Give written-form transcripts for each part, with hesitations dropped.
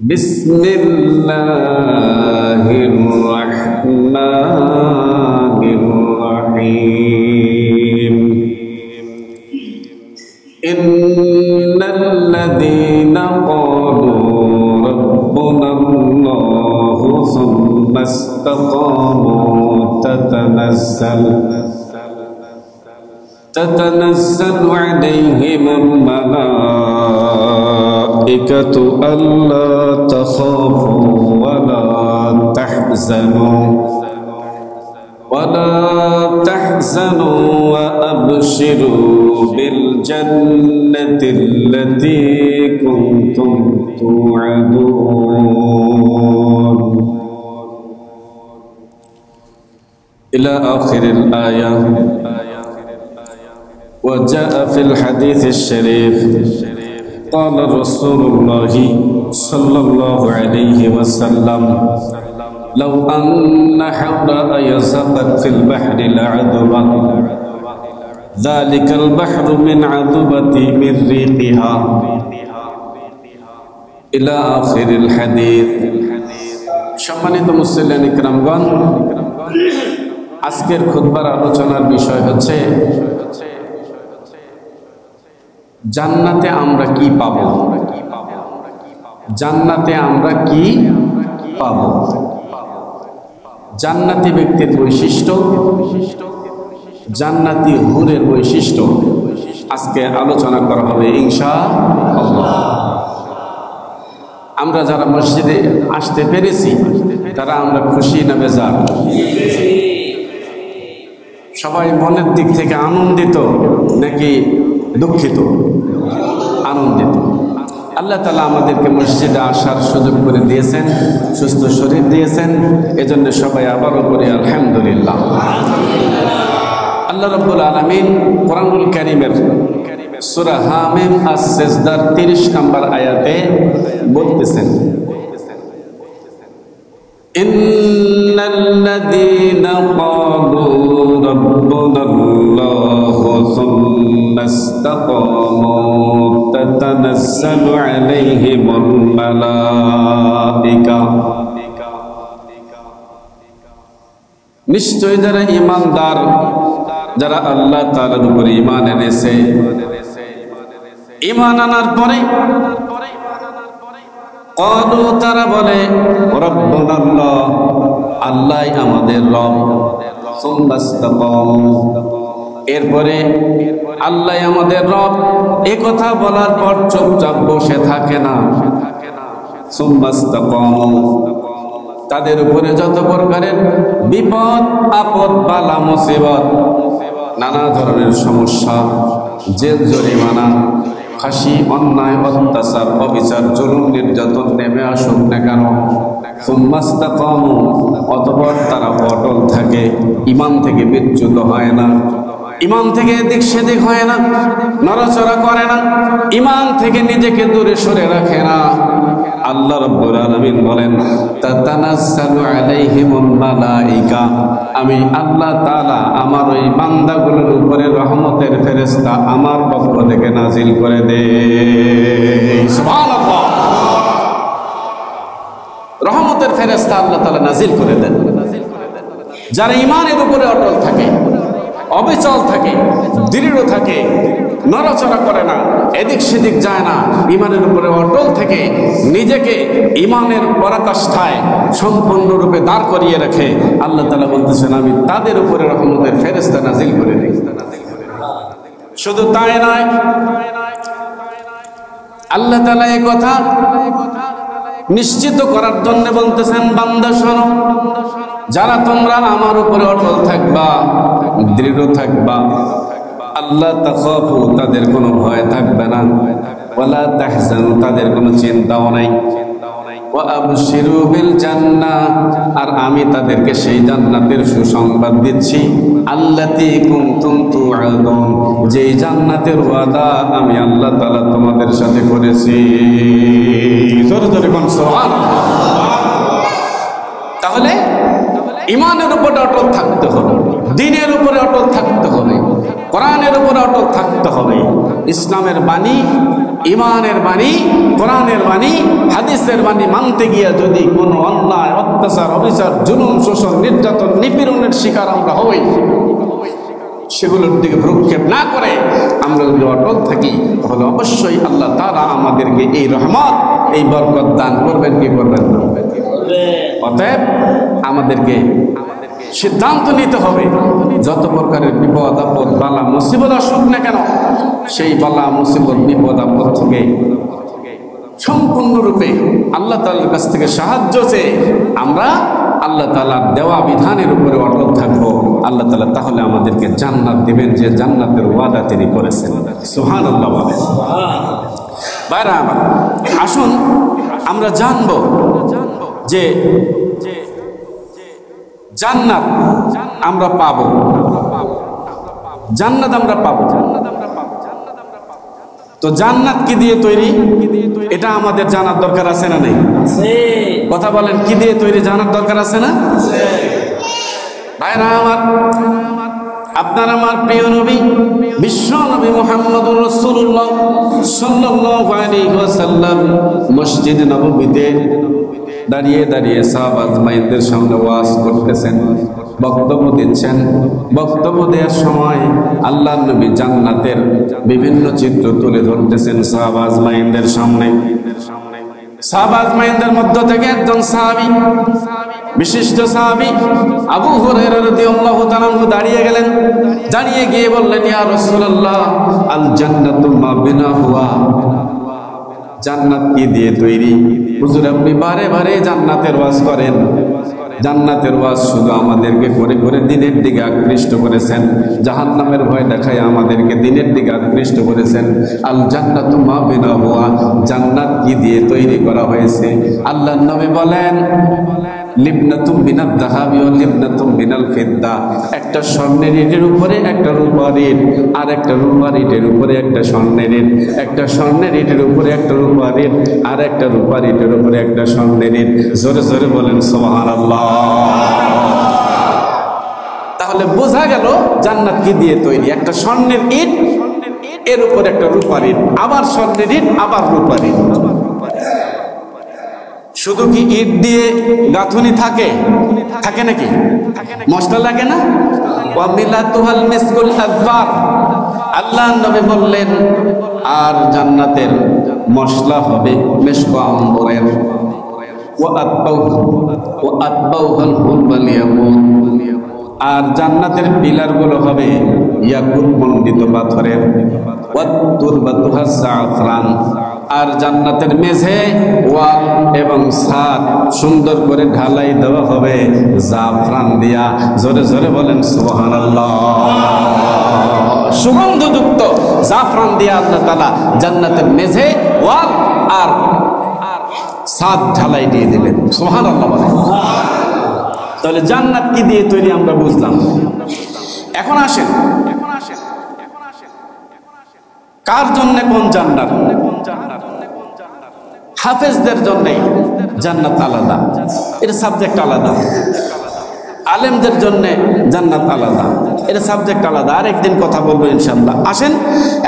بسم الله الرحمن الرحيم إن الذين قالوا ربنا الله ثم استقاموا تتنزل عليهم الملائكة ألا تخافوا ولا تحزنوا وأبشروا بالجنة التي كنتم توعدون إلى آخر الآية. وجاء في الحديث الشريف قال رسول الله صلى الله عليه وسلم لو أن حوراء يزقت في البحر لعذب ذلك البحر من عذبة من ريقها إلى آخر الحديث. সম্মানিত মুসলিম ইকরামগণ, আজকের খুতবার আলোচনার বিষয় হচ্ছে জান্নাতে আমরা কি পাব। জান্নাতে আমরা কি পাব, জান্নাতি ব্যক্তির বৈশিষ্ট্য, জান্নাতি হুরের বৈশিষ্ট্য আজকে আলোচনা করা হবে ইনশাআল্লাহ। আমরা যারা মসজিদে আসতে পেরেছি তারা আমরা খুশি না বেজার? সবাই মনের দিক থেকে আনন্দিত নাকি দুঃখিত? আনন্দিত। আল্লাহ তাআলা আমাদেরকে মসজিদে আসার সুযোগ করে দিয়েছেন, সুস্থ শরীর দিয়েছেন, এজন্য সবাই আবারও করি আলহামদুলিল্লাহ। আল্লাহ রাব্বুল আলামিন কোরআনুল কারীমের সূরা হামিম আস-সিজদার 30 নম্বর আয়াতে বলতেছেন, ইন্নাল্লাযীনা ক্বালু রাব্বুনাল্লাহু সুম্মা ইসতাকামু তাতানাজ্জালু আলাইহিমুল মালায়েকা। নিশ্চয় যারা ঈমানদার, যারা আল্লাহ তাআলার উপরে ঈমান এনেছে, ঈমান আনার পরে ক্বালু তারা বলে রব্বুনাল্লাহ, আল্লাহ আমাদের রব, সুম্মা ইসতাকামু, এরপরে আল্লাহ আমাদের রব এ কথা বলার পর চুপচাপ বসে থাকে না। সুম্মা ইসতাকামু, তাদের উপরে যত প্রকারের বিপদ আপদ বালা মুসিবত, নানা ধরনের সমস্যা, জেল জরিমানা, ফাঁসি, অন্যায় অত্যাচার অবিচার জুলুম নির্যাতন নেমে আসুক না কেন, সুম্মা ইসতাকামু, অতঃপর তারা অটল থাকে, ঈমান থেকে বিচ্যুত হয় না, ঈমান থেকে এদিক সেদিক হয় না, নড়াচড়া করে না, ঈমান থেকে নিজেকে দূরে সরে রাখে না। আল্লাহ রাব্বুল আলামিন বলেন তাতানাজ্জালু আলাইহিমুল মালায়েকা, আমি আল্লাহ তাআলা আমার ওই বান্দাগুলোর উপরে রহমতের ফেরেশতা আমার পক্ষ থেকে নাজিল করে দেই। সুবহানাল্লাহ। রহমতের ফেরেশতা আল্লাহ তাআলা নাজিল করে দেন। যারা ঈমানের উপরে অটল থাকে, অবিচল থাকে, দৃঢ় থাকে, নড়াচড়া করে না, এদিক সেদিক যায় না, ঈমানের উপরে অটল থেকে নিজেকে ঈমানের পরাকাষ্ঠায় সম্পূর্ণরূপে দাঁড় করিয়ে রাখে, আল্লাহ তাআলা বলতেছেন আমি তাদের উপরে রহমতের ফেরেশতা নাজিল করে দিই। শুধু তাই নয়, আল্লাহ তাআলা এই কথা নিশ্চিত করার জন্য বলতেছেন বান্দা শোনো, যারা তোমরা আমার উপরে অটল থাকবা, দৃঢ় থাকবা, আল্লাহ তাখাফু, তাদের কোনো ভয় থাকবে না, ওয়ালা তাহজানু, তাদের কোনো চিন্তাও নাই, ওয়া আবশিরু বিল জান্নাহ, আর আমি তাদেরকে সেই জান্নাতের সুসংবাদ দিচ্ছি, আল্লাতী কুনতুম তুআদুন, যেই জান্নাতের ওয়াদা আমি আল্লাহ তাআলা তোমাদের সাথে করেছি। জোরে জোরে বলুন সুবহানাল্লাহ। তাহলে ঈমানের উপরে অটল থাকতে হবে, দ্বীনের উপরে অটল থাকতে হবে, কোরআনের উপরে অটল থাকতে হবে, ইসলামের বাণী ইমানের বাণী, কোরআনের বাণী, হাদিসের বাণী মানতে গিয়ে যদি কোনো অন্যায়, অত্যাচার, অবিচার, জুলুম, শোষণ, নির্যাতন, নিপীড়নের শিকার আমরা হই, সেগুলোর দিকে ভ্রুক্ষেপ না করে আমরা যদি অটল থাকি, তাহলে অবশ্যই আল্লাহ তাআলা আমাদেরকে এই রহমত, এই বরকত দান করবেন কি করবেন না। অতএব আমাদেরকে সিদ্ধান্ত নিতে হবে, যত প্রকারের বিপদ আপদ, বালা মুসিবত আসুক না কেন, সেই বালা মুসিবত, বিপদ আপদ থেকে সম্পূর্ণরূপে আল্লাহ তাআলার কাছ থেকে সাহায্য চেয়ে আমরা আল্লাহ তাআলার দেওয়া বিধানের উপরে অটল থাকবো। আল্লাহ তাআলা তাহলে আমাদেরকে জান্নাত দিবেন, যে জান্নাতের ওয়াদা তিনি করেছেন। সুবহানাল্লাহ বলেন। ভাইরা আমার, আসুন আমরা জানবো যে জান্নাত আমরা পাবো, জান্নাত আমরা পাবো। তো জান্নাত কি দিয়ে তৈরি, এটা আমাদের জানার দরকার আছে না নাই? কথা বলেন, কি দিয়ে তৈরি জানার দরকার আছে না? ভাইরা আমার, আপনার আমার প্রিয় নবী, বিশ্ব নবী মুহাম্মদুর রাসূলুল্লাহ সাল্লাল্লাহু আলাইহি ওয়াসাল্লাম মসজিদ নববীতে দাঁড়িয়ে দাঁড়িয়ে সাহাবা আজমাইনদের সামনে ওয়াজ করতেছেন, বক্তব্য দিচ্ছেন। বক্তব্য দেওয়ার সময় আল্লাহর নবী জান্নাতের বিভিন্ন চিত্র তুলে ধরতেছেন সাহাবা আজমাইনদের সামনে। সাহাবা আজমাইনদের মধ্য থেকে একজন সাহাবী, বিশিষ্ট সাহাবী আবু হুরায়রা রাদিয়াল্লাহু তাআলা দাঁড়িয়ে গেলেন। দাঁড়িয়ে গিয়ে বললেন, ইয়া রাসূলুল্লাহ, আল জান্নাতু মা বিনাহুয়া, জান্নাত কি দিয়ে তৈরি? হুজুর, আপনি বারে বারে জান্নাতের ওয়াজ করেন, জান্নাতের ওয়াজ শুধু আমাদেরকে করে করে দিনের দিকে আকৃষ্ট করেছেন, জাহান্নামের ভয় দেখায় আমাদেরকে দিনের দিকে আকৃষ্ট করেছেন। আল জান্নাতু মা বিনাহুয়া, জান্নাত কি দিয়ে তৈরি করা হয়েছে? আল্লাহর নবী বলেন, লিবনাতুম মিনাদ যাহাবি ওয়া লিবনাতুম মিনাল ফিদ্দা, একটা স্বর্ণের ইটের উপরে একটা রূপার ইট, আর একটা রূপার ইটের উপরে একটা স্বর্ণের ইট, একটা স্বর্ণের ইটের উপরে একটা রূপার ইট, আর একটা রূপার ইটের উপরে একটা স্বর্ণের ইট। জোরে জোরে বলেন সুবহানাল্লাহ। তাহলে বোঝা গেল জান্নাত কি দিয়ে তৈরি? একটা স্বর্ণের ইট, এর উপরে একটা রূপার ইট, আবার স্বর্ণের ইট, আবার রূপার ইট। শুধু কি ইট দিয়ে গাঁথুনি থাকে নাকি? মশলা লাগে না? ওয়ামিলাতুহাল মিসকুল আযফার, আল্লাহর নবী বললেন, আর জান্নাতের মশলা হবে মিশক আম্বরের। ওয়া আতবাউহাল হুলওয়াল ইয়াকুত, আর জান্নাতের পিলার গুলো হবে ইয়াকুত মণ্ডিত পাথরের। ওয়াত তুরবাতুহা জাফরান, আর জান্নাতের মেঝে, ওয়াল এবং ছাদ সুন্দর করে ঢালাই দেওয়া হবে জাফরান দিয়া। জোরে জোরে বলেন সুবহানাল্লাহ। সুগন্ধযুক্ত জাফরান দিয়া আল্লাহ তাআলা জান্নাতের মেঝে, ওয়াল আর ছাদ ঢালাই দিয়ে দিলেন। সুবহানাল্লাহ বলেন। তাহলে জান্নাত কি দিয়ে তৈরি আমরা বুঝলাম। এখন আসেন, কার জন্য কোন জান্নাত? হাফেজদের জন্য জান্নাত আলাদা, এর সাবজেক্ট আলাদা। আলেমদের জন্য জান্নাত আলাদা, এর সাবজেক্ট আলাদা। আরেকদিন কথা বলবো ইনশাআল্লাহ। আসেন,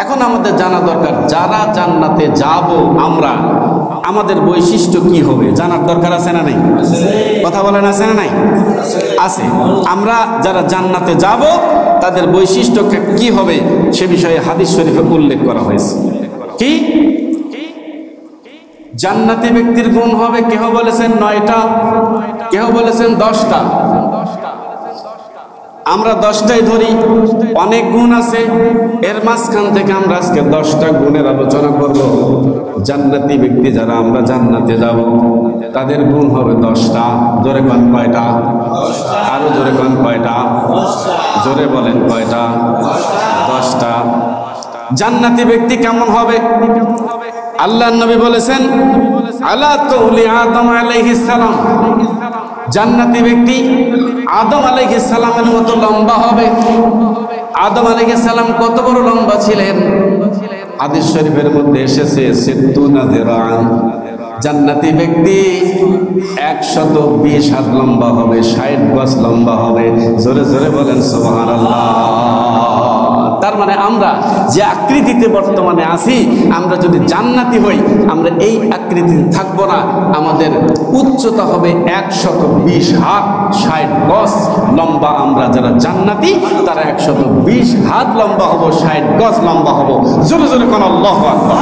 এখন আমাদের জানা দরকার, যারা জান্নাতে যাব আমরা, আমাদের বৈশিষ্ট্য কি হবে জানার দরকার আছে না নাই? কথা বলেন, আছে না নাই? আছে। আমরা যারা জান্নাতে যাব তাদের বৈশিষ্ট্য কি হবে সে বিষয়ে হাদিস শরীফে উল্লেখ করা হয়েছে। কি? জান্নাতি ব্যক্তির গুণ হবে, কেহ বলেছেন 9টা, কেহ বলেছেন 10টা। আমরা 10টাই ধরি, অনেক গুণ আছে। এর মাঝখান থেকে আমরা আজকে 10টা গুণের আলোচনা করব। জান্নাতি ব্যক্তি যারা আমরা জান্নাতে যাব তাদের গুণ হবে 10টা। জোরে কোন কয়টা? আরো জোরে কোন কয়টা? জোরে বলেন কয়টা? 10টা। জান্নাতি ব্যক্তি কেমন হবে? আল্লাহর নবী বলেছেন, আলা তুলি আদম আলাইহিস সালাম, জান্নাতি ব্যক্তি আদম আলাইহিস সালামের মতো লম্বা হবে। আদম আলাইহিস সালাম কত বড় লম্বা ছিলেন? হাদিস শরীফের মধ্যে এসেছে 70 দিরান। জান্নাতি ব্যক্তি 120 হাত লম্বা হবে, 60 গজ লম্বা হবে। জোরে জোরে বলেন সুবহানাল্লাহ। তার মানে আমরা যে আকৃতিতে বর্তমানে আছি, আমরা যদি জান্নাতি হই, আমরা এই আকৃতিতে থাকবো না। আমাদের উচ্চতা হবে 120 হাত 60 গজ লম্বা। আমরা যারা জান্নাতি তারা 120 হাত লম্বা হব, 60 গজ লম্বা হব। জোরে জোরে কোন আল্লাহু আকবার।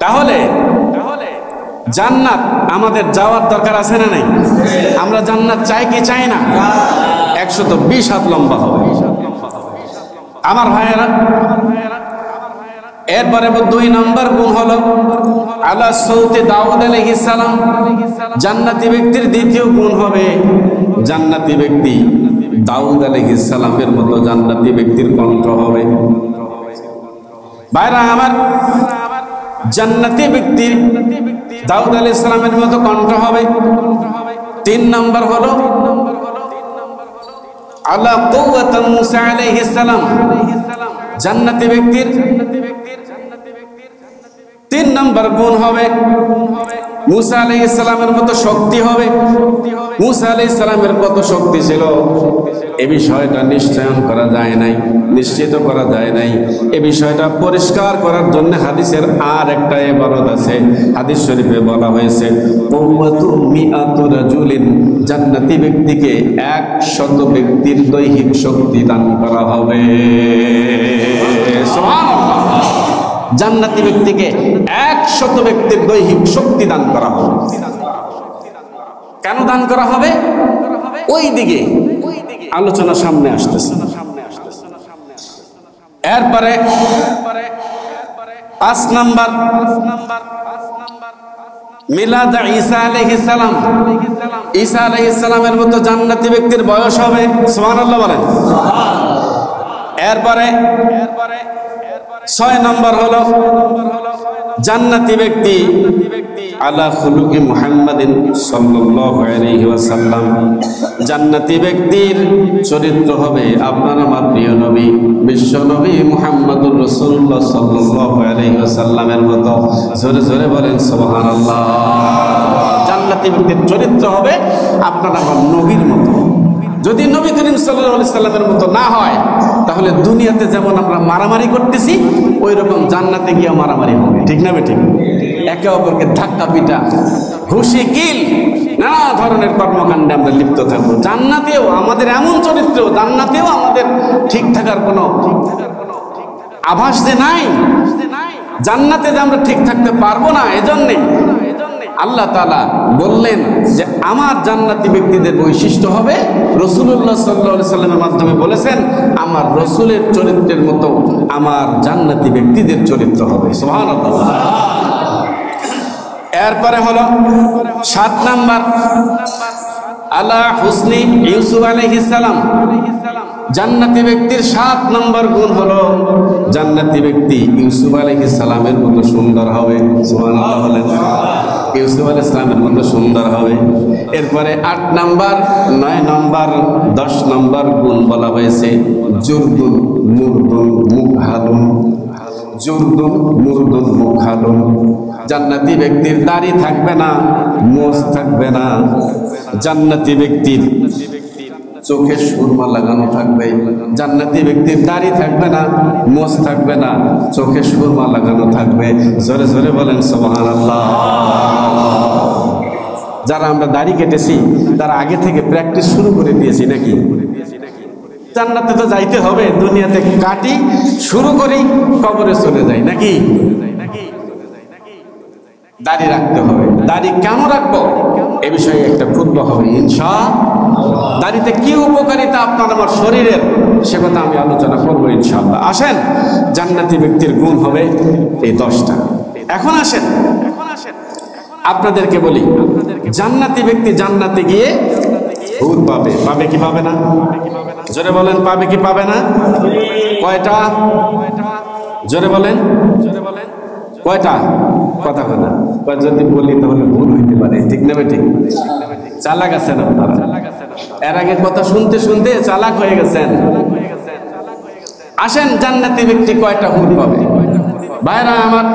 তাহলে জান্নাত আমাদের যাওয়ার দরকার আছে না নাই? আমরা জান্নাত চাই কি চাই না? 120 হাত লম্বা হবে আমার ভাইয়েরা। এরপরে 2 নম্বর গুণ হলো আলা সৌতে দাউদ আলাইহিস সালাম। জান্নাতি ব্যক্তির দ্বিতীয় গুণ হবে, জান্নাতি ব্যক্তি দাউদ আলাইহিস সালামের মতো জান্নাতি ব্যক্তির কণ্ঠ হবে। ভাইরা আমার, জান্নাতি ব্যক্তির দাউদ আলাইহিস সালামের মতো কণ্ঠ হবে। 3 নম্বর হলো আলা কুওয়াত মুসা আলাইহিস সালাম। জান্নাতি ব্যক্তির 3 নম্বর গুণ হবে মুসা আলাইহিস সালামের মতো শক্তি হবে। মুসা আলাইহিস সালামের কত শক্তি ছিল এই বিষয়টা নিশ্চয়ন করা যায় নাই, নিশ্চিত করা যায় নাই। এই বিষয়টা পরিষ্কার করার জন্য হাদিসের আর একটা ইবারত আছে। হাদিস শরীফে বলা হয়েছে কুওয়াতু মিআতু রাজুলিন। জান্নাতি ব্যক্তিকে 100 ব্যক্তির দৈহিক শক্তি দান করা হবে। সুবহানাল্লাহ। জান্নাতি ব্যক্তিকে 100 ব্যক্তির দৈহিক শক্তি দান করা হবে। কেন দান করা হবে? ওই দিকে আলোচনা সামনে আসতেছে। এরপরে 5 নাম্বার মিলাদ ঈসা আলাইহিস সালাম। ঈসা আলাইহিস সালামের মতো জান্নাতি ব্যক্তির বয়স হবে। সুবহানাল্লাহ বলেন। এরপরে 6 নম্বর হলো জান্নাতি ব্যক্তি আলা খুলুকি মুহাম্মাদিন সাল্লাল্লাহু আলাইহি ওয়াসাল্লাম। জান্নাতি ব্যক্তির চরিত্র হবে আপনার আমার প্রিয় নবী বিশ্ব নবী মুহাম্মদুর রাসূলুল্লাহ সাল্লাল্লাহু আলাইহি ওয়াসাল্লামের মতো। জোরে জোরে বলেন সুবহানাল্লাহ। জান্নাতি ব্যক্তির চরিত্র হবে আপনার আমার নবীর মতো। যদি নবী করিম সাল্লাল্লাহু আলাইহি সাল্লামের মতো না হয়, তাহলে দুনিয়াতে যেমন আমরা মারামারি করতেছি ওই রকম জান্নাতে গিয়ে মারামারি হবে। ঠিক না বেঠিক? একে অপরকে ধাক্কা পিটা, ঘুষি, কিল, নানা ধরনের কর্মকাণ্ডে আমরা লিপ্ত থাকবো। জান্নাতেও আমাদের এমন চরিত্র, জান্নাতেও আমাদের ঠিক থাকার কোনো আভাস যে নাই। জান্নাতে যে আমরা ঠিক থাকতে পারবো না, এজন্যই আল্লাহ তাআলা বললেন যে আমার জান্নাতি ব্যক্তিদের বৈশিষ্ট্য হবে রাসূলুল্লাহ সাল্লাল্লাহু আলাইহি সাল্লামের মাধ্যমে বলেছেন আমার রাসূলের চরিত্রের মতো আমার জান্নাতি ব্যক্তিদের চরিত্র হবে। সুবহানাল্লাহ। এরপরে হলো 7 নাম্বার আলা হুসনি ইউসুফ আলাইহিস সালাম। জান্নাতি ব্যক্তির 7 নম্বর গুণ হলো জান্নাতি ব্যক্তি ইউসুফ আলাইহিস সালামের মতো সুন্দর হবে। সুবহানাল্লাহ বলেন। ইউসুফ আলাইহিস সালামের মতো সুন্দর হবে। এরপরে 8 নাম্বার, 9 নাম্বার, 10 নাম্বার গুণ বলা হয়েছে জুরদুন মুরদুন মুকহালুন। জুরদুন মুরদুন মুকহালুন। জান্নাতি ব্যক্তির দাড়ি থাকবে না, মোজ থাকবে না। জান্নাতি ব্যক্তির চোখে সুরমা লাগানো থাকবে। জান্নাতি ব্যক্তির দাড়ি থাকবে না, মোজ থাকবে না, চোখে সুরমা লাগানো থাকবে। জোরে জোরে বলেন সুবহানাল্লাহ। যারা আমরা দাড়ি কেটেছি তারা আগে থেকে প্র্যাকটিস শুরু করে দিয়েছি নাকি? জান্নাতে তো যাইতে হবে, দুনিয়াতে কাটি শুরু করি, কবরে চলে যাই নাকি? দাড়ি রাখতে হবে। দাড়ি কেন রাখবো এ বিষয়ে একটা খুতবা হবে ইনশাআল্লাহ। দাড়িতে কি উপকারিতা আপনার আমার শরীরের সে কথা আমি আলোচনা করবো ইনশাআল্লাহ। আসেন, জান্নাতি ব্যক্তির গুণ হবে এই 10টা। এখন আসেন আপনাদেরকে বলি, জান্নাতি ব্যক্তি জান্নাতে গিয়ে হুর পাবে। পাবে কি পাবে না? জোরে বলেন, পাবে কি পাবে না? কয়টা? জোরে বলেন, কয়টা? কথা কথা যদি বলি তাহলে ভুল হইতে পারে। ঠিক না ঠিক? চালাক আছেন আপনারা, এর আগে কথা শুনতে শুনতে চালাক হয়ে গেছেন। আসেন, জান্নাতি ব্যক্তি কয়টা হুর পাবে? ভাইরা আমার,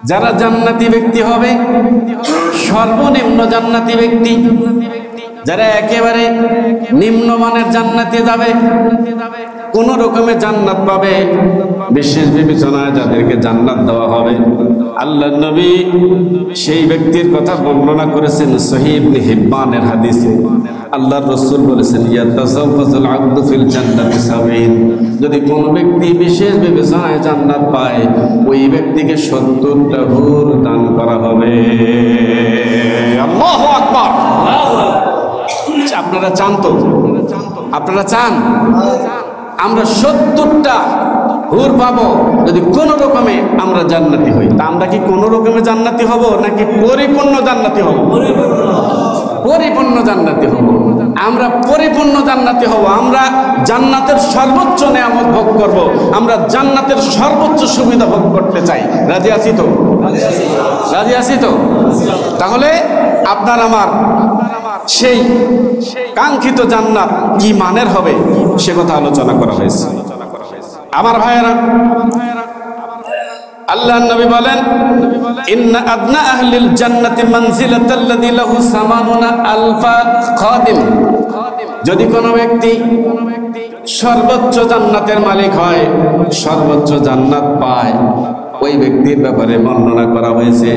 যারা জান্নাতি ব্যক্তি হবে, সর্বনিম্ন জান্নাতি ব্যক্তি, যারা একেবারে নিম্নমানের জান্নাতে যাবে, কোন রকমের জান্নাত পাবে, বিশেষ বিবেচনায় যাদেরকে জান্নাত দেওয়া হবে। আল্লাহর নবী সেই ব্যক্তির কথা বর্ণনা করেছেন সহিহ ইবনে হিব্বানের হাদিসে। আল্লাহর রাসূল বলেছেন, ইয়াতাসাওফাজুল আবদু ফিল জান্নাতি সাবিন, যদি কোন ব্যক্তি বিশেষ বিবেচনায় জান্নাত পায়, ওই ব্যক্তিকে 70টা হুর দান করা হবে। আল্লাহু আকবার। আপনারা চান তো? আপনারা চান আমরা 70টা হুর পাবো যদি কোন রকমে আমরা জান্নাতি হই? তা আমরা কি কোন রকমে জান্নাতি হব নাকি পরিপূর্ণ জান্নাতি হব? পরিপূর্ণ জান্নাতি হব। আমরা পরিপূর্ণ জান্নাতি হব। আমরা জান্নাতের সর্বোচ্চ নিয়ামত ভোগ করব। আমরা জান্নাতের সর্বোচ্চ সুবিধা ভোগ করতে চাই। রাজি আছি তো? রাজি আছি তো? তাহলে আপনার আমার সেই কাঙ্ক্ষিত জান্নাত কি মানের হবে সে কথা আলোচনা করা হয়েছে। আমার ভাইয়েরা, আল্লাহর নবী বলেন, ইন্না আদনা আহলিল জান্নাতি মানজিলাতাল্লাযী লাহু ৮০,০০০ খাদিম, যদি কোনো ব্যক্তি সর্বোচ্চ জান্নাতের মালিক হয়, সর্বোচ্চ জান্নাত পায়, ওই ব্যক্তির ব্যাপারে বর্ণনা করা হয়েছে।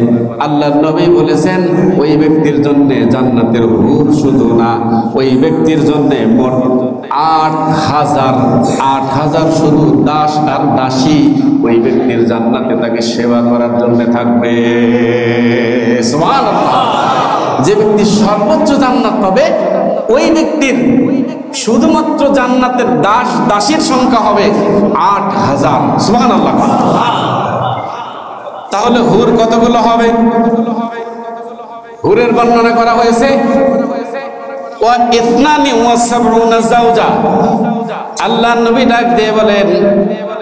আল্লাহর নবী বলেছেন, ওই ব্যক্তির জন্য জান্নাতের হুর শুধু না, ওই ব্যক্তির জন্য মোট ৮,০০০ শুধু দাস আর দাসী ওই ব্যক্তির জান্নাতে তাকে সেবা করার জন্য থাকবে। সুবহানাল্লাহ। যে ব্যক্তি সর্বোচ্চ জান্নাত পাবে, ওই ব্যক্তির শুধুমাত্র জান্নাতের দাস দাসীর সংখ্যা হবে ৮,০০০। সুবহানাল্লাহ। তাহলে হুর কতগুলো হবে? হুরের বর্ণনা করা হয়েছে, ওয়া ইসনানি ওয়া সাবউনা যাওজা। আল্লাহর নবী ডাক দিয়ে বলেন,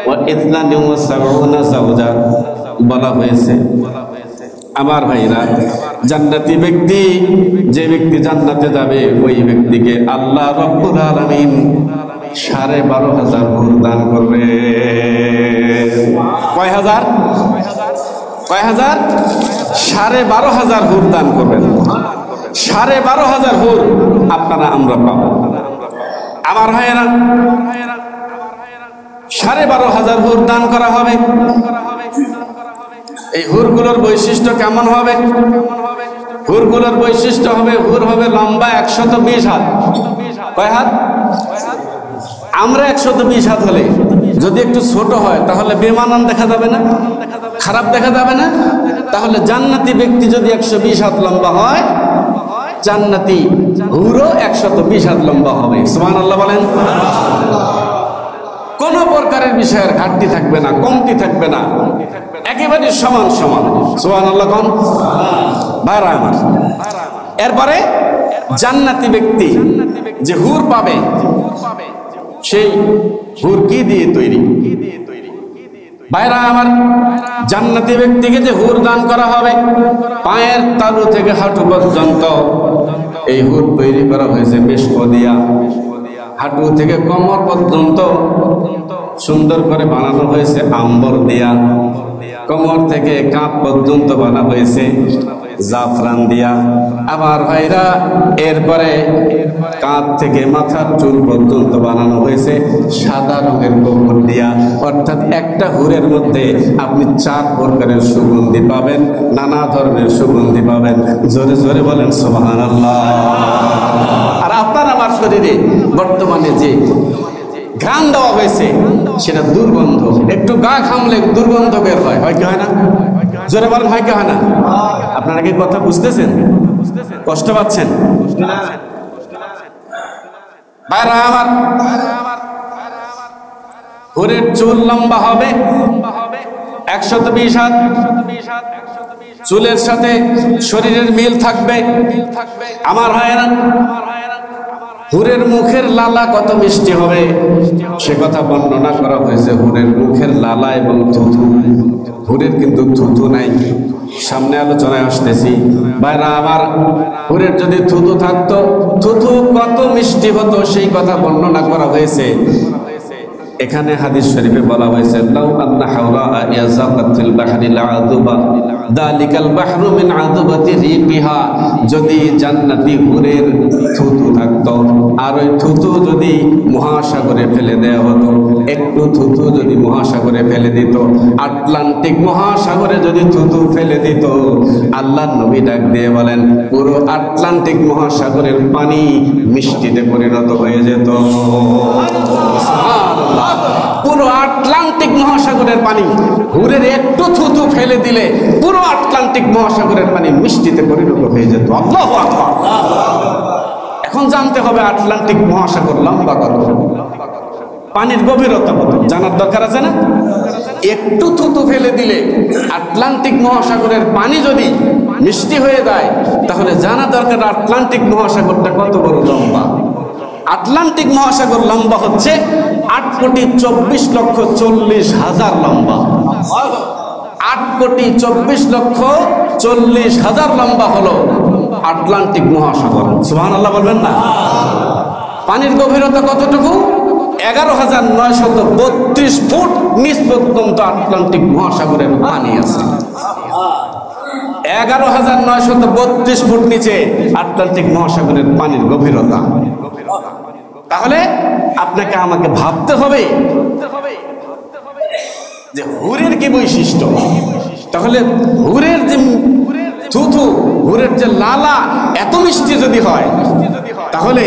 ওয়া ইসনানি ওয়া সাবউনা যাওজা বলা হয়েছে। আমার ভাইরা, জান্নাতি ব্যক্তি, যে ব্যক্তি জান্নাতে যাবে, ওই ব্যক্তিকে আল্লাহ রাব্বুল আলামিন ১২,৫০০ হুর দান করবে। কয় হাজার? ১২,৫০০ হুর দান করবেন। ১২,৫০০ হুর আপনারা আমরা পাবো। আমার ভাইয়েরা, ১২,৫০০ হুর দান করা হবে। এই হুরগুলোর বৈশিষ্ট্য কেমন হবে? হুরগুলোর বৈশিষ্ট্য হবে, হুর হবে লম্বা ১২০ হাত। কয় হাত? আমরা ১২০ হাত হলে যদি একটু ছোট হয় তাহলে বেমানান দেখা যাবে না? খারাপ দেখা যাবে না? তাহলে জান্নাতি ব্যক্তি যদি ১২০ হাত লম্বা হয়, জান্নাতি হুরও ১২০ হাত লম্বা হবে। সুবহানাল্লাহ বলেন। কোন প্রকারের বিষয়ের ঘাটতি থাকবে না, কমতি থাকবে না, একেবারে সমান সমান। সুবহানাল্লাহ কোন ভাইরা আমার। এরপরে জান্নাতি ব্যক্তি যে হুর পাবে, সেই হুর কি দিয়ে তৈরি? ভাইরা আমার, জান্নাতি ব্যক্তিকে যে হুর দান করা হবে, পায়ের তালু থেকে হাঁটু পর্যন্ত এই হুর তৈরি করা হয়েছে মেশক দিয়া। হাঁটু থেকে কোমর পর্যন্ত সুন্দর করে বানানো হয়েছে আম্বর দিয়া। কোমর থেকে কাঁধ পর্যন্ত বানানো হয়েছে জাফরান দিয়া। আমার ভাইরা, এরপরে কাঁধ থেকে মাথার চুল পর্যন্ত বানানো হয়েছে সাদা রঙের গোবর দিয়া। অর্থাৎ একটা হুরের মধ্যে আপনি ৪ প্রকারের সুগন্ধি পাবেন, নানা ধরনের সুগন্ধি পাবেন। জোরে জোরে বলেন সুবহানাল্লাহ। আর আপনার আমার শরীরে বর্তমানে যে ঘ্রাণ দেওয়া হয়েছে সেটা দুর্গন্ধ। একটু গা ঘামলে দুর্গন্ধ বের হয়, হয় কি হয় না? জোরে বলেন, হয় কি হয় না? আপনারা কি কথা বুঝতেছেন? কষ্ট পাচ্ছেন? ভাইরা আমার, হুরের চুল লম্বা হবে ১২০ হাত। চুলের সাথে শরীরের মিল থাকবে। আমার ভাইরা, হুরের মুখের লালা কত মিষ্টি হবে সে কথা বর্ণনা করা হয়েছে। হুরের মুখের লালা এবং থুথু, হুরের কিন্তু থুথু নাই, সামনে আলোচনায় আসতেছি। ভাইরা আমার, হুরের যদি থুথু থাকতো, থুথু কত মিষ্টি হতো সেই কথা বর্ণনা করা হয়েছে। এখানে হাদিস শরীফে বলা হয়েছে লাউ আন্না হাওরা ইয়াযাকাত ফিল বাহরি লাআযুবা যালিকাল বাহরু মিন আযুবাতি রিকিহা। যদি জান্নাতি হুরের থুতু থাকতো আর ওই থুতু যদি মহাসাগরে ফেলে দেওয়া হতো, একটু থুতু যদি মহাসাগরে ফেলে দিত, আটলান্টিক মহাসাগরে যদি থুতু ফেলে দিত, আল্লাহর নবী ডাক দিয়ে বলেন পুরো আটলান্টিক মহাসাগরের পানি মিষ্টিতে পরিণত হয়ে যেত। পুরো আটলান্টিক মহাসাগরের পানি হুরের একটু থুতু ফেলে দিলে পুরো আটলান্টিক মহাসাগরের পানি মিষ্টিতে পরিণত হয়ে যেত। আল্লাহু আকবার। এখন জানতে হবে আটলান্টিক মহাসাগর লম্বা কত, পানির গভীরতা কত জানার দরকার আছে না? একটু থুতু ফেলে দিলে আটলান্টিক মহাসাগরের পানি যদি মিষ্টি হয়ে যায়, তাহলে জানা দরকার আটলান্টিক মহাসাগরটা কত বড় লম্বা। আটলান্টিক মহাসাগর লম্বা হচ্ছে 8,24,40,000 লম্বা। 8,24,40,000 লম্বা হলো আটলান্টিক মহাসাগর। সুবহানাল্লাহ বলবেন না? পানির গভীরতা কতটুকু? 11,932 ফুট নিচ পর্যন্ত আটলান্টিক মহাসাগরের পানি আছে। 11,932 ফুট নিচে আটলান্টিক মহাসাগরের পানির গভীরতা। তাহলে আপনাকে আমাকে ভাবতে হবে যে হুরের কি বৈশিষ্ট্য। তাহলে হুরের যে থুথু, হুরের যে লালা এত মিষ্টি যদি হয়, তাহলে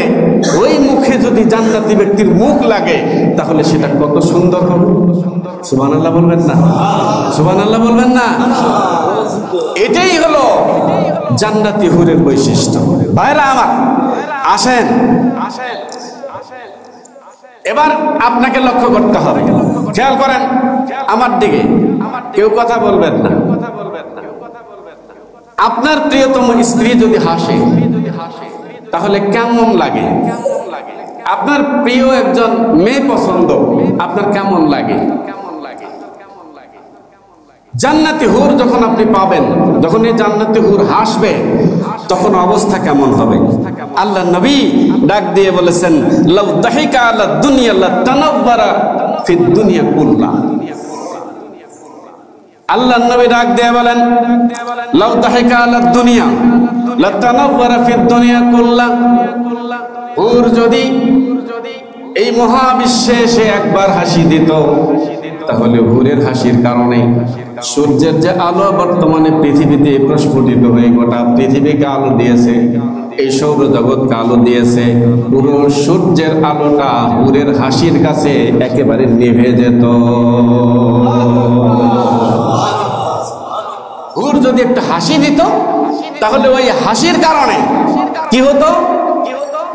ওই মুখে যদি জান্নাতি ব্যক্তির মুখ লাগে, তাহলে সেটা কত সুন্দর হবে। সুবহানাল্লাহ বলবেন না? সুবহানাল্লাহ বলবেন না? এটাই হলো জান্নাতি হুরের বৈশিষ্ট্য। ভাইরা আমার, আসেন এবার আপনাকে লক্ষ্য করতে হবে। খেয়াল করেন আমার দিকে, কেউ কথা বলবেন না। আপনার প্রিয়তম স্ত্রী যদি হাসে, তাহলে কেমন লাগে? আপনার প্রিয় একজন মেয়ে পছন্দ, আপনার কেমন লাগে? জান্নাতি হুর যখন আপনি পাবেন, যখন এই জান্নাতি হুর হাসবে, তখন অবস্থা কেমন হবে? আল্লাহ নবী ডাক দিয়ে বলেছেন লাউ দাহিকা আলা দুনিয়া লাতানাওয়ারা ফিদ দুনিয়া কুল্লা। আল্লাহ নবী ডাক দিয়ে বলেন লাউ দাহিকা আলা দুনিয়া লাতানাওয়ারা ফিদ দুনিয়া কুল্লা। হুর যদি এই মহাবিশ্বে এসে একবার হাসি দিত, তাহলে হুরের হাসির কারণে সূর্যের যে আলো বর্তমানে পৃথিবীতে প্রস্ফুটিত হয়ে গোটা পৃথিবীকে আলো দিয়েছে, এই সৌরজগৎকে আলো দিয়েছে, পুরো সূর্যের আলোটা হুরের হাসির কাছে একেবারে নিভে যেত। হুর যদি একটা হাসি দিত, তাহলে ওই হাসির কারণে কি হতো?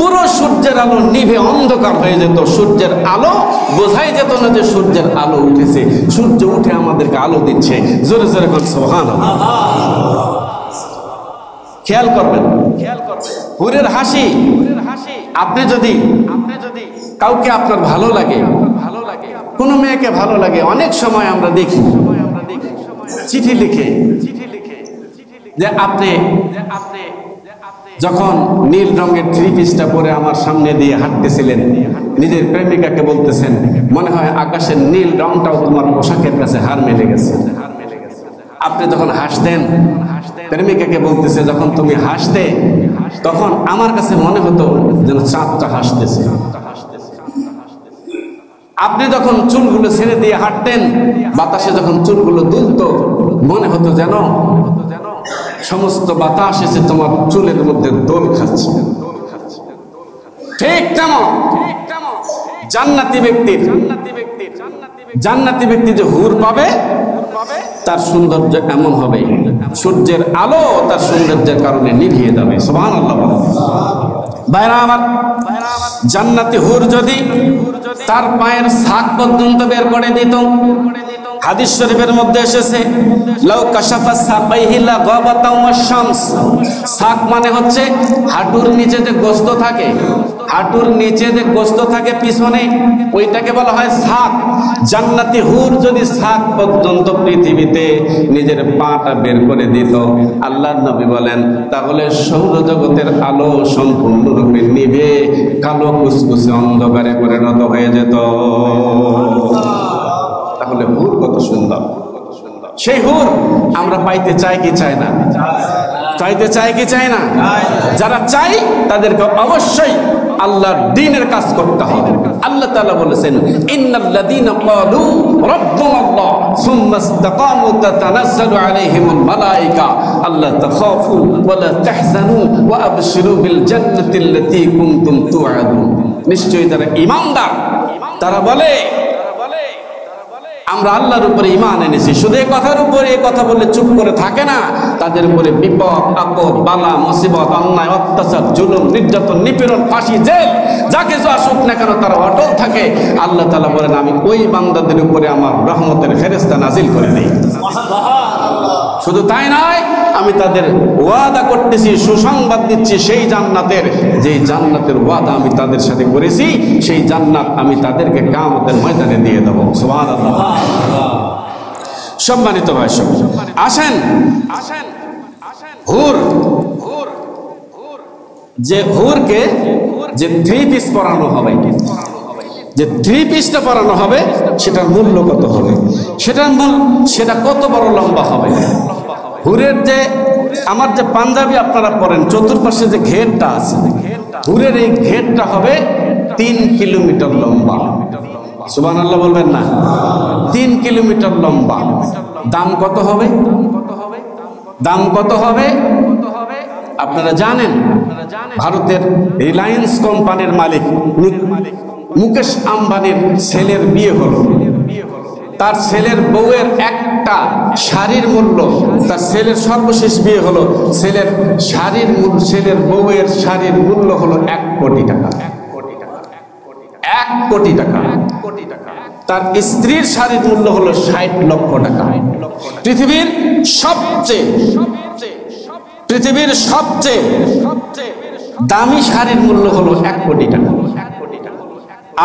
পুরো সূর্যের আলো নিভে অন্ধকার হয়ে যেত। সূর্যের আলো বোঝাই যেত না যে সূর্যের আলো উঠেছে, সূর্য উঠে আমাদেরকে আলো দিচ্ছে। জোরে জোরে বলেন সুবহানাল্লাহ। খেয়াল করবেন হুরের হাসি। আপনি যদি কাউকে আপনার ভালো লাগে, কোন মেয়েকে ভালো লাগে, অনেক সময় আমরা দেখি চিঠি লিখে যে আপনি যখন নীল রঙের থ্রি পিসটা পরে আমার সামনে দিয়ে হাঁটতেছিলেন, নিজের প্রেমিকাকে বলতেছেন মনে হয় আকাশের নীল রংটাও তোমার পোশাকের কাছে হার মেলে গেছে। আপনি যখন হাসতেন, প্রেমিকাকে বলতেছে যখন তুমি হাসতে, তখন আমার কাছে মনে হতো যেন চাঁদটা হাসতেছে। আপনি যখন চুলগুলো ছেড়ে দিয়ে হাঁটতেন, বাতাসে যখন চুলগুলো দুলতো, মনে হতো যেন সমস্ত বাতাস এসে তোমার চুলের মধ্যে দোল খাচ্ছে। ঠিক তেমন জান্নাতি ব্যক্তি যে হুর পাবে, তার সৌন্দর্য এমন হবে, সূর্যের আলো তার সৌন্দর্যের কারণে নিভিয়ে যাবে। সুবহানাল্লাহ। ভাইরা আমার, জান্নাতি হুর যদি তার পায়ের ছাক পর্যন্ত বের করে দিত, হাদিস শরীফের মধ্যে এসেছে লাউ কাশাফা সাকাইহি লাগাবাতা ওয়াশ-শামস। ছাক মানে হচ্ছে হাঁটুর নিচে যে গোশত থাকে, হাঁটুর নিচে যে গোস্ত থাকে পিছনে, ওইটাকে বলা হয় ছাক। জান্নাতি হুর যদি ছাক পর্যন্ত পৃথিবীতে নিজের পাটা বের করে দিত, আল্লাহর নবী বলেন, তাহলে সৌরজগতের আলো সম্পূর্ণরূপে নিভে কালো কুচকুচে অন্ধকারে পরিণত হয়ে যেত। তাহলে হুর কত সুন্দর! সেই হুর আমরা পাইতে চাই কি চাই না? চাইতে চাই কি চাই না? যারা চাই তাদেরকে অবশ্যই আল্লাহর দ্বীনের কাজ করতে হবে। আল্লাহ তাআলা বলেছেন, ইন্নাল্লাযীনা ক্বালু রাব্বুনাল্লাহ সুম্মা ইসতাকামু তাতানাজ্জালু আলাইহিমুল মালায়েকা আল্লা তাখাফু ওয়া লা তাহজানু ওয়া আবশিরু বিল জান্নাতিল্লাতী কুনতুম তুআদুন। নিশ্চয়ই তারা ঈমানদার, তারা বলে আমরা আল্লাহর উপরে ঈমান এনেছি। শুধু এই কথার উপরে এই কথা বললে চুপ করে থাকে না, তাদের উপরে বিপদ আপদ বালা মুসিবত অন্যায় অত্যাচার জুলুম নির্যাতন নিপীড়ন ফাঁসি জেল যা কিছু আসুক না কেন তারা অটল থাকে। আল্লাহ তাআলা বলেন, আমি ওই বান্দাদের উপরে আমার রহমতের ফেরেশতা নাজিল করে দেই। শুধু তাই নয়, আমি তাদের ওয়াদা করতেছি, সুসংবাদ দিচ্ছি সেই জান্নাতের, যেই জান্নাতের ওয়াদা আমি তাদের সাথে করেছি, সেই জান্নাত আমি তাদেরকে কিয়ামতের ময়দানে দিয়ে দেব। সুবহানাল্লাহ। সম্মানিত ভাই সব, আসেন হুর, যে হুরকে যে থ্রি পিস পরানো হবে, যে থ্রি পিসটা পরানো হবে, সেটার মূল্য কত হবে, সেটা কত বড় লম্বা হবে। হুরের যে আমার যে পাঞ্জাবি আপনারা পরেন, চতুর্পাশে যে ঘেরটা আছে, হুরের এই ঘেরটা হবে 3 কিলোমিটার লম্বা। সুবহানাল্লাহ বলবেন না? 3 কিলোমিটার লম্বা। দাম কত হবে? দাম কত হবে আপনারা জানেন? ভারতের রিলায়েন্স কোম্পানির মালিক মুকেশ আম্বানির ছেলের বিয়ে হলো। তার ছেলের বউয়ের একটা শাড়ির মূল্য, তার ছেলের সর্বশেষ বিয়ে হলো, ছেলের বউয়ের শাড়ির মূল্য হলো 1 কোটি টাকা। 1 কোটি টাকা। তার স্ত্রীর শাড়ির মূল্য হলো 60 লক্ষ টাকা। পৃথিবীর সবচেয়ে দামি শাড়ির মূল্য হলো 1 কোটি টাকা।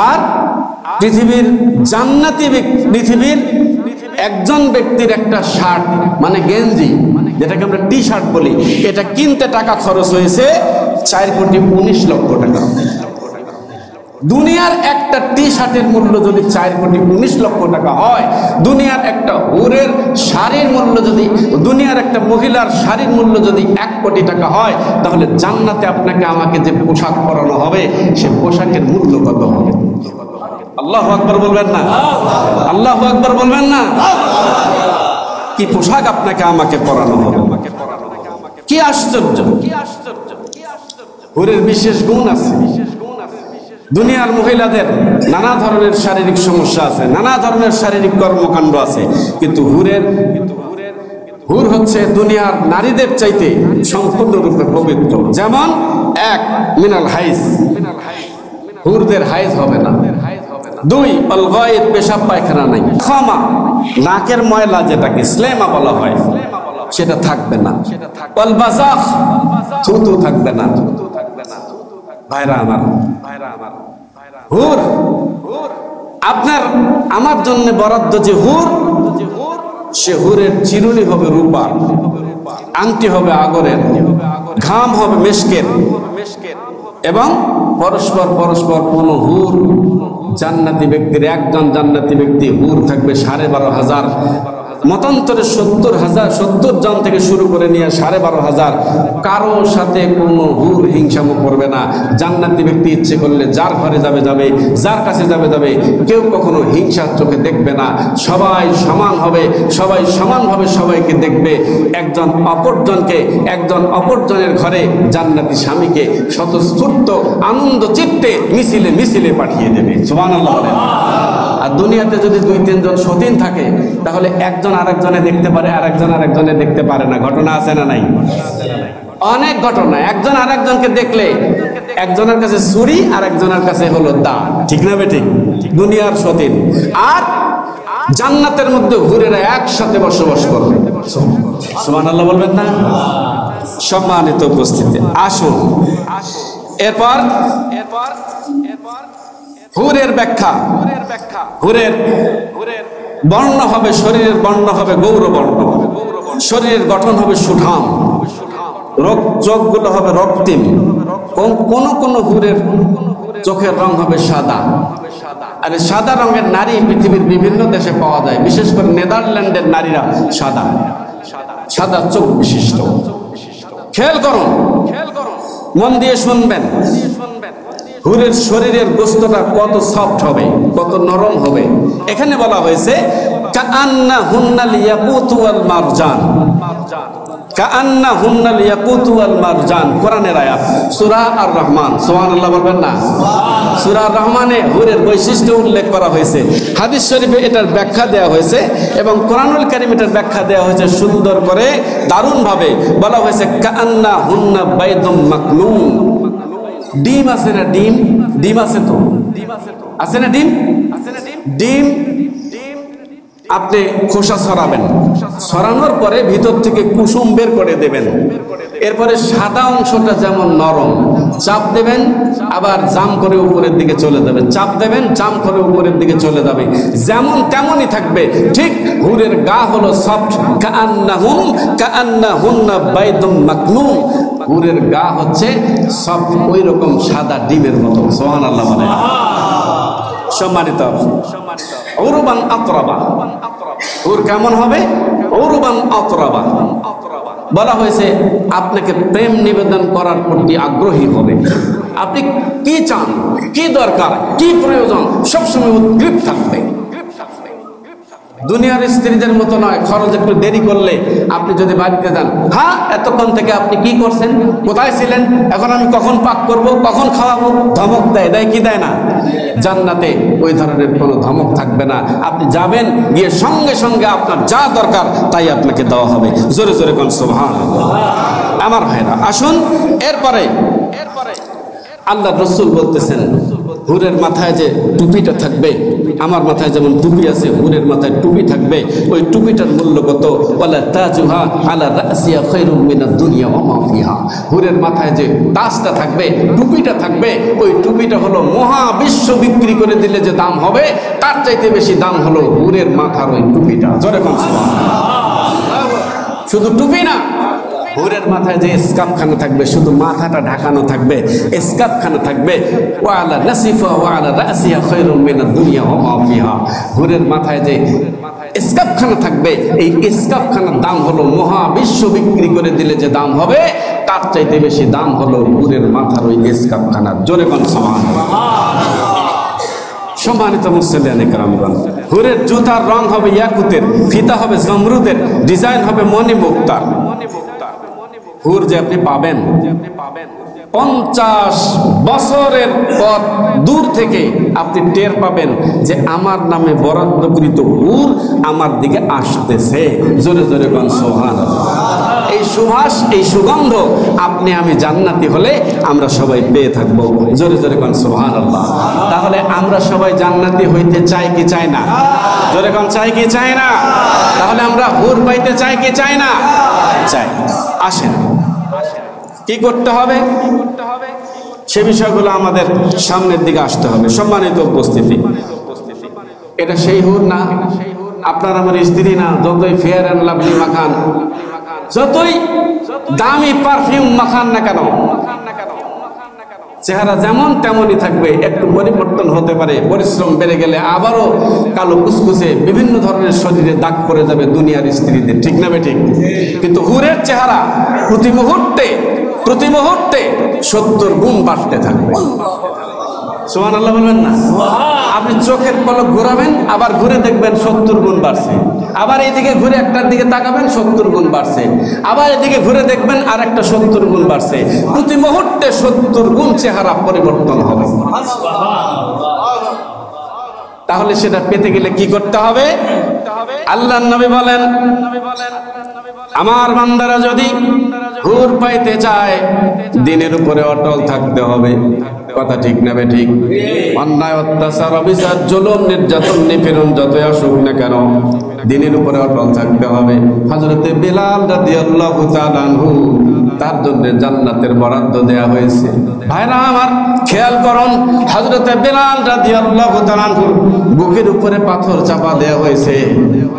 আর পৃথিবীর একজন ব্যক্তির একটা শার্ট মানে গেঞ্জি, যেটাকে আমরা টি শার্ট বলি, এটা কিনতে টাকা খরচ হয়েছে 4,19,00,000 টাকা। দুনিয়ার একটা টি শার্টের মূল্য যদি 4,19,00,000 টাকা হয়, দুনিয়ার একটা হুরের শাড়ির মূল্য যদি, দুনিয়ার একটা মহিলার শাড়ির মূল্য যদি 1 কোটি টাকা হয়, তাহলে জান্নাতে আপনাকে আমাকে যে পোশাক পরানো হবে, সে পোশাকের মূল্য কত হবে? আল্লাহু আকবার বলবেন না? আল্লাহু আকবার বলবেন না? কি পোশাক আপনাকে আমাকে পরানো হবে! কি আশ্চর্য! হুরের বিশেষ গুণ আছে। দুনিয়ার মহিলাদের নানা ধরনের শারীরিক সমস্যা আছে, নানা ধরনের শারীরিক কর্মকাণ্ড আছে, কিন্তু হুর হচ্ছে দুনিয়ার নারীদের চাইতে সম্পূর্ণরূপে পবিত্র। যেমন 1 মিনাল হাইজ, হুরদের হাইজ হবে না। 2 আল গায়েদ, পেশাব পায়খানা নাই। খামা, নাকের ময়লা যেটাকে স্লেমা বলা হয়, সেটা থাকবে না। আল বাজাখ, থুতু থাকবে না। ভাইরা আমার, হুর আপনার আমার জন্য বরাদ্দ যে হুর, সে হুরের চিরুনি হবে রূপার, আংটি হবে আগরের, ঘাম হবে মেশকের, এবং পরস্পর কোন হুর জান্নাতি ব্যক্তির, একজন জান্নাতি ব্যক্তি হুর থাকবে 12,500, মতান্তরে 70 জন থেকে শুরু করে নিয়ে 12,500। কারো সাথে কোনো হুর হিংসামো করবে না। জান্নাতি ব্যক্তি ইচ্ছে করলে যার ঘরে যাবে, যার কাছে যাবে, কেউ কখনো হিংসার চোখে দেখবে না। সবাই সমান হবে, সবাই সমানভাবে সবাইকে দেখবে। একজন অপরজনের ঘরে জান্নাতি স্বামীকে স্বতঃস্ফূর্ত আনন্দ চিত্তে মিছিলে পাঠিয়ে দেবে। সুবহানাল্লাহ। আর দুনিয়াতে যদি 2-3 জন সতীন থাকে, তাহলে একজন আরেকজনে দেখতে পারে, আরেকজন আরেকজনে দেখতে পারে না। ঘটনা আছে না নাই? অনেক ঘটনা। একজন আরেকজনকে দেখলে একজনের কাছে ছুরি, আর একজনের কাছে হলো দা। ঠিক না বেঠিক? দুনিয়ার সতীন। আর জান্নাতের মধ্যে হুরেরা একসাথে বসবাস করবে। সুবহানাল্লাহ বলবেন না? সম্মানিত উপস্থিতি, আসুন এরপর হুরের ব্যাখ্যা, হুরের বর্ণ হবে, শরীরের বর্ণ হবে গৌরবর্ণ, শরীরের গঠন হবে সুঠাম, চোখগুলো হবে রক্তিম, কোন কোন হুরের চোখের রং হবে সাদা। আর সাদা রঙের নারী পৃথিবীর বিভিন্ন দেশে পাওয়া যায়, বিশেষ করে নেদারল্যান্ডের নারীরা সাদা সাদা চোখ বিশিষ্ট। খেয়াল করুন, মন দিয়ে শুনবেন, হুরের শরীরের গোস্তটা কত সফট হবে, কত নরম হবে। এখানে বলা হয়েছে কাআন্না হুন্নাল ইয়াকুতু ওয়াল মারজান, কাআন্না হুন্নাল ইয়াকুতু ওয়াল মারজান, কোরআনের আয়াত, সূরা আর রহমান। সুবহানাল্লাহ বলবেন না? সূরা আর রহমানে হুরের বৈশিষ্ট্য উল্লেখ করা হয়েছে, হাদিস শরীফে এটার ব্যাখ্যা দেওয়া হয়েছে এবং কোরআনুল কারীম এটার ব্যাখ্যা দেওয়া হয়েছে সুন্দর করে, দারুণ ভাবে বলা হয়েছে কাআন্না হুন্না বাইদুম মাকনুন। ডিম আছে না? ডিম, ডিম আছে তো, আছে না ডিম? ডিম আপনি খোসা ছড়াবেন, ছড়ানোর পরে ভিতর থেকে কুসুম বের করে দেবেন, এরপরে সাদা অংশটা যেমন নরম, চাপ দেবেন আবার জাম করে উপরের দিকে চলে যাবে, চাপ দেবেন জাম করে উপরের দিকে চলে যাবে, যেমন তেমনই থাকবে। ঠিক হুরের গা হলো সফট, কাআন্নাহুন্না বাইদুম মাকনুন, হুরের গা হচ্ছে সফট, ওই রকম সাদা ডিমের মতো। সুবহানাল্লাহ বলে। সম্মানিত উরবান আতরাবা, হুর কেমন হবে? উরবান আতরাবা বলা হয়েছে আপনাকে প্রেম নিবেদন করার প্রতি আগ্রহী হবে। আপনি কি চান, কি দরকার, কি প্রয়োজন, সবসময় উদ্গ্রীব থাকবে। দুনিয়ার স্ত্রীদের মতো নয়, খরচ একটু দেরি করলে আপনি যদি বাড়িতে যান, হ্যাঁ এতক্ষণ থেকে আপনি কি করছেন, কোথায় ছিলেন, এখন আমি কখন পাক করব, কখন খাওয়াবো, ধমক দেয়, দেয় কি দেয় না? জান্নাতে ওই ধরনের কোনো ধমক থাকবে না। আপনি যাবেন, গিয়ে সঙ্গে সঙ্গে আপনার যা দরকার তাই আপনাকে দেওয়া হবে। জোরে জোরে কোন সুবহানাল্লাহ। আমার ভাইরা আসুন, এরপরে আল্লাহ রাসূল বলতেছেন হুরের মাথায় যে টুপিটা থাকবে, আমার মাথায় যেমন টুপি আছে, হুরের মাথায় টুপি থাকবে, ওই টুপিটার মূল্য কত? ওয়ালা তাজুহা আলা রাসিয়া খায়রুম মিনাদ দুনিয়া ওয়া মা ফিহা। হুরের মাথায় যে তাজটা থাকবে, টুপিটা থাকবে, ওই টুপিটা হলো মহাবিশ্ব বিক্রি করে দিলে যে দাম হবে তার চাইতে বেশি দাম হলো হুরের মাথার ওই টুপিটা। জোরে কোন সুবহানাল্লাহ। শুধু টুপি না, হুরের মাথায় যে স্কার্ফখানা থাকবে, শুধু মাথাটা ঢাকানো থাকবে, স্কার্ফখানা থাকবে, ওয়ালা নাসিফা ওয়ালা রাসিয়া খায়রুম মিনাদ দুনিয়া ওয়া মা ফিহা। হুরের মাথায় যে স্কার্ফখানা থাকবে, এই স্কার্ফখানার দাম হলো মহাবিশ্ব বিক্রি করে দিলে যে দাম হবে তার চাইতে বেশি দাম হলো হুরের মাথার ওই স্কার্ফখানার। জোরে কোন সুবহানাল্লাহ। সম্মানিত মুসলিয়ানে কেরামগণ, হুরের জুতার রং হবে ইয়াকুতের, ফিতা হবে জমরুদের, ডিজাইন হবে মণি মুক্তার। হুর যে আপনি পাবেন 50 বছরের পর দূর থেকে আপনি টের পাবেন যে আমার নামে বরাদ্দকৃত হুর আমার দিকে আসতেছে। জোরে জোরে কোন সুবহানাল্লাহ। এই সুবাস, এই সুগন্ধ আপনি আমি জান্নাতি হলে আমরা সবাই পেয়ে থাকবো। জোরে জোরে কোন সুবহানাল্লাহ। তাহলে আমরা সবাই জান্নাতি হইতে চাই কি চাই না? জোরে কোন চাই কি চাই না? তাহলে আমরা হুর পাইতে চাই কি চাই না? চাই। আসেন, কি করতে হবে সে বিষয়গুলো আমাদের সামনের দিকে আসতে হবে। সম্মানিত উপস্থিতি, এটা সেই হুর না, আপনার আমার স্ত্রী না। যতই ফেয়ার অ্যান্ড লাভলি মাখান, যতই দামি পারফিউম মাখান না কেন, চেহারা যেমন তেমনই থাকবে, একটু পরিবর্তন হতে পারে। পরিশ্রম বেড়ে গেলে আবারও কালো কুসকুসে বিভিন্ন ধরনের শরীরে দাগ পড়ে যাবে দুনিয়ার স্ত্রীদের, ঠিক না বেঠিক? কিন্তু হুরের চেহারা প্রতি মুহূর্তে 70 গুণ বাড়তে থাকবে। সুবহানাল্লাহ বলবেন না? আপনি চোখের পলক ঘোরাবেন, আবার ঘুরে দেখবেন 70 গুণ বাড়ছে, আবার এইদিকে ঘুরে একটার দিকে তাকাবেন 70 গুণ বাড়ছে, আবার এদিকে ঘুরে দেখবেন আর একটা 70 গুণ বাড়ছে। প্রতি মুহূর্তে 70 গুণ চেহারা পরিবর্তন হবে। তাহলে সেটা পেতে গেলে কি করতে হবে? আল্লাহর নবী বলেন, আমার বান্দারা যদি হুর পাইতে চায় দিনের উপরে অটল থাকতে হবে। কথা ঠিক না বে ঠিক? অন্যায়, অত্যাচার, অবিচার, জুলুম, নির্যাতন, নিপীড়ন যতই আসুক না কেন দিনের উপরে অটল থাকতে হবে। হযরতে বিলাল রাদিয়াল্লাহু তাআলা আনহু তার জন্য জান্নাতের বরাদ্দ দেয়া হয়েছে। ভাইরা আমার খেয়াল করুন, হযরতে বেলাল রাদিয়াল্লাহু তাআলা বুকের উপরে পাথর চাপা দেয়া হয়েছে।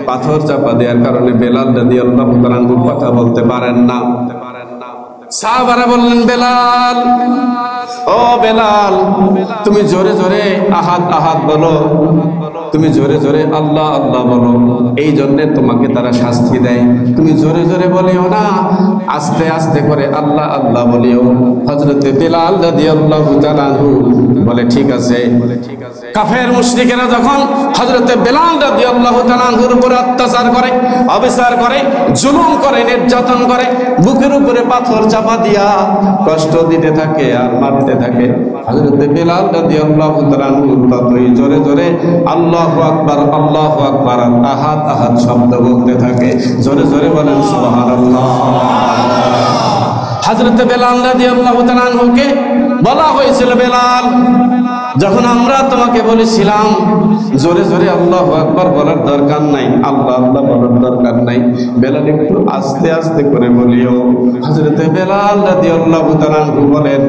পাথর চাপা দেওয়ার কারণে বেলাল রাদিয়াল্লাহু তাআলা কথা বলতে পারেন না। সাহাবারা বললেন, বেলাল, ও বেলাল, তুমি জোরে জোরে আহাদ আহাদ বলো, তুমি জোরে জোরে আল্লাহ আল্লাহ বলো, এই জন্য তোমাকে তারা শাস্তি দেয়। তুমি জোরে জোরে বলিও না, আস্তে আস্তে করে আল্লাহ আল্লাহ বলিও। হযরতে বেলাল রাদিয়াল্লাহু তাআলা বলে, ঠিক আছে। কাফের মুশরিকেরা যখন হযরতে বেলাল রাদিয়াল্লাহু তাআলার উপর অত্যাচার করে, অবিচার করে, জুলুম করে, নির্যাতন করে, বুকের উপরে পাথর চাপা দিয়া কষ্ট দিতে থাকে আর মারতে থাকে, হযরতে বেলাল রাদিয়াল্লাহু তাআলা ততই জোরে জোরে আল্লাহু আকবার, আল্লাহু আকবার, আহাদ আহাদ শব্দ বলতে থাকে। জোরে জোরে বলেন সুবহানাল্লাহ। হযরতে বেলাল রাদিয়াল্লাহু তাআলাকে বলা হয়েছিল, বেলাল, যখন আমরা তোমাকে বলেছিলাম জোরে জোরে আল্লাহু আকবার বলার দরকার নাই, আল্লাহ আল্লাহ বলার দরকার নাই, বেলাল একটু আস্তে আস্তে করে বলিও। হযরতে বেলাল রাদিয়াল্লাহু তাআলা বলেন,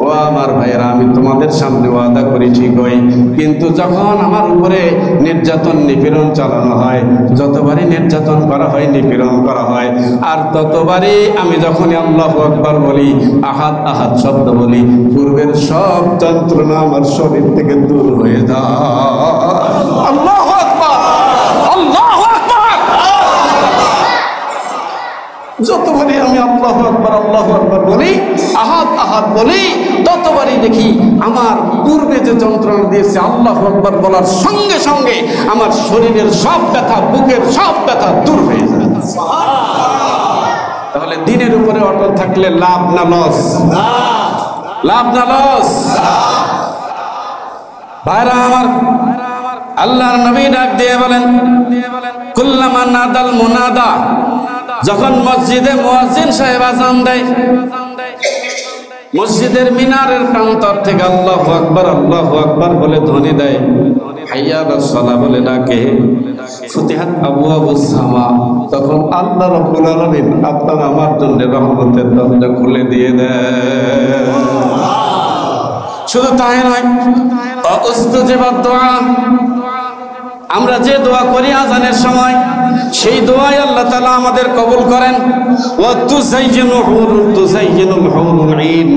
ও আমার ভাইরা, আমি তোমাদের সামনে ওয়াদা করি ঠিক হই, কিন্তু যখন আমার উপরে নির্যাতন নিপীড়ন চালানো হয়, যতবারই নির্যাতন করা হয়, নিপীড়ন করা হয়, আর ততবারই আমি যখনই আল্লাহু আকবার বলি, আহাদ আহাদ শব্দ বলি, পূর্বের সব যন্ত্রণা আমার শরীর থেকে দূর হয়ে যায়। আল্লাহু আকবার, আল্লাহু আকবার। যতবারই আমি আল্লাহু আকবার, আল্লাহু আকবার বলি, আহাদ আহাদ বলি, ততবারই দেখি আমার পূর্বে যে যন্ত্রণা দিয়েছে, আল্লাহু আকবার বলার সঙ্গে সঙ্গে আমার শরীরের সব ব্যথা, বুকের সব ব্যথা দূর হয়ে যায়। তাহলে দিনের উপরে অটল থাকলে লাভ না লস? লাভ না লস? ভাইরা আমার, আল্লাহর নবী ডাক দিয়ে বলেন, কুল্লামা নাদাল মুনাদা, যখন মসজিদে মুয়াজ্জিন সাহেব আযান দেয়, মসজিদের মিনারের প্রান্তর থেকে আল্লাহু আকবার, আল্লাহু আকবার বলে ধ্বনি দেয়, হাইয়া আলাস সালাহ বলে ডাকে, ফুতিহাত আবওয়াবুস সামা, তখন আল্লাহ রাব্বুল আলামিন আপনার আমার জন্য রহমতের দরজা খুলে দিয়ে দেয়। শুধু তাই নয়, উস্তুজিবাত দোয়া, আমরা যে দোয়া করি আযানের সময়, সেই দোয়াই আল্লাহ তাআলা আমাদের কবুল করেন। ওয়া তুযায়্যিনু হুরুন তুযায়্যিনুল হুরুল ঈন,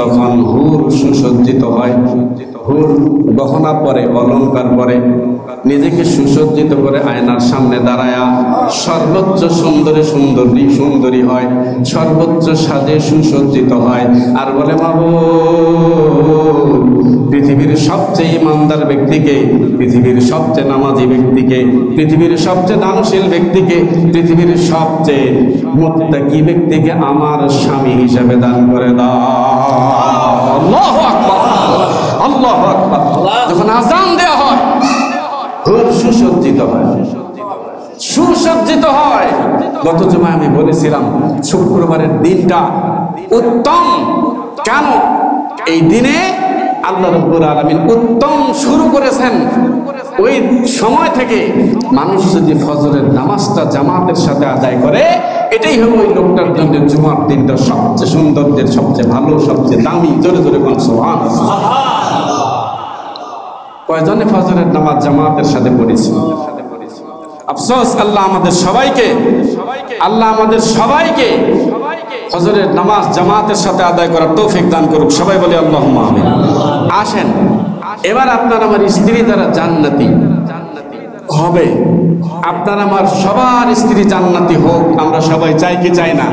তখন হুর সুসজ্জিত হয়, হুর গহনা পরে, অলংকার পরে, নিজেকে সুসজ্জিত করে আয়নার সামনে দাঁড়ায়া সর্বোচ্চ সুন্দরী সুন্দরী সুন্দরী হয়, সর্বোচ্চ সাজে সুসজ্জিত হয়, আর বলে, মাবুদ, পৃথিবীর সবচেয়ে ইমানদার ব্যক্তিকে, পৃথিবীর সবচেয়ে নামাজি ব্যক্তিকে, পৃথিবীর সবচেয়ে দানশীল ব্যক্তিকে, পৃথিবীর সবচেয়ে মুত্তাকি ব্যক্তিকে আমার স্বামী হিসেবে দান করে দাও। আল্লাহু আকবার, আল্লাহু আকবার। যখন আযান দেওয়া হয়, খুব সুসজ্জিত হয়, সুসজ্জিত হয়। গত জুমায় আমি বলেছিলাম, শুক্রবারের দিনটা উত্তম। কেন? এই দিনে আল্লাহ রাব্বুল আলামিন উত্তম শুরু করেছেন। ওই সময় থেকে মানুষ যদি ফজরের নামাজটা জামাতের সাথে আদায় করে, এটাই হলো ওই লোকটার জন্য জুমার দিনটা সবচেয়ে সৌন্দর্যের, সবচেয়ে ভালো, সবচেয়ে দামি। জোরে জোরে কোন সুবহানাল্লাহ। কয়জনে ফজরের নামাজ জামাতের সাথে পড়েছি? আফসোস, আল্লাহ আমাদের সবাইকে, আল্লাহ আমাদের সবাইকে ফজরের নামাজ জামাতের সাথে আদায় করার তৌফিক দান করুক। সবাই বলি আল্লাহুম্মা আমিন। আসেন, এবার আপনার আমার স্ত্রী দ্বারা জান্নাতি হবে। আপনার আমার সবার স্ত্রী জান্নাতি হোক, আমরা সবাই চাই কি চাই না?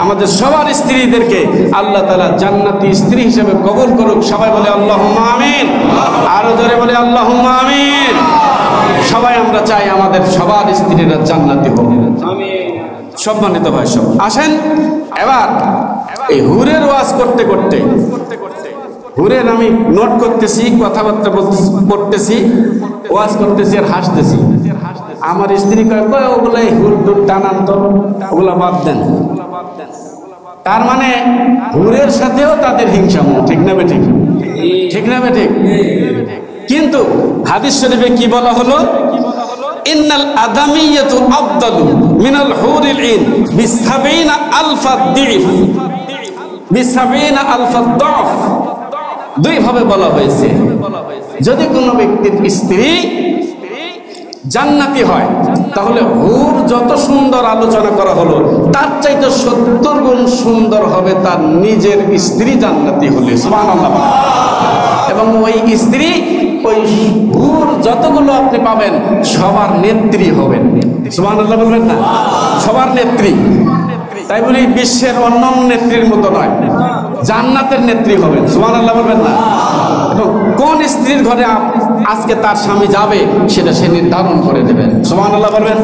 আমাদের সবার স্ত্রীদেরকে আল্লাহ তাআলা জান্নাতি স্ত্রী হিসেবে কবুল করুক। সবাই বলে আল্লাহুম্মা আমিন। আরো জোরে বলে আল্লাহুম্মা আমিন। সবাই আমরা চাই আমাদের সবার স্ত্রীরা জান্নাতি হোক। সম্মানিত ভাই সব, আসেন এবার এই হুরের ওয়াজ করতে করতে, হুরের আমি নোট করতেছি, কথাবার্তা পড়তেছি, ওয়াজ করতেছি আর হাসতেছি। আমার স্ত্রী কয়, ওগুলো হুর দুধ টানান তো, ওগুলা বাদ দেন। তার মানে হুরের সাথেও তাদের হিংসামো, ঠিক না বেঠিক? ঠিক না বেঠিক? কিন্তু হাদিস শরীফে কি বলা হলো? ইন্নাল আদামিয়াতু আফদালু মিনাল হুরিল ইন বিসাবিনা আলফা দিফ, বিসাবিনা আলফা দাফ। দুই ভাবে বলা হয়েছে, যদি কোনো ব্যক্তির স্ত্রী জান্নাতি হয় তাহলে হুর যত সুন্দর আলোচনা করা হলো তার চাইতে 70 গুণ সুন্দর হবে তার নিজের স্ত্রী জান্নাতি হলে। সুবহানাল্লাহ। এবং ওই স্ত্রী ওই হুর যতগুলো আপনি পাবেন সবার নেত্রী হবেন। সুবহানাল্লাহ বলবেন না? সবার নেত্রী। তাই বলি বিশ্বের অন্য নেত্রীর মতো নয়, জান্নাতের নেত্রী হবেন। সুবহানাল্লাহ বলবেন না? এবং কোন স্ত্রীর ঘরে আজকে তার স্বামী যাবে সেটা সে নির্ধারণ করে দেবেন। সুবহানাল্লাহ বলবেন?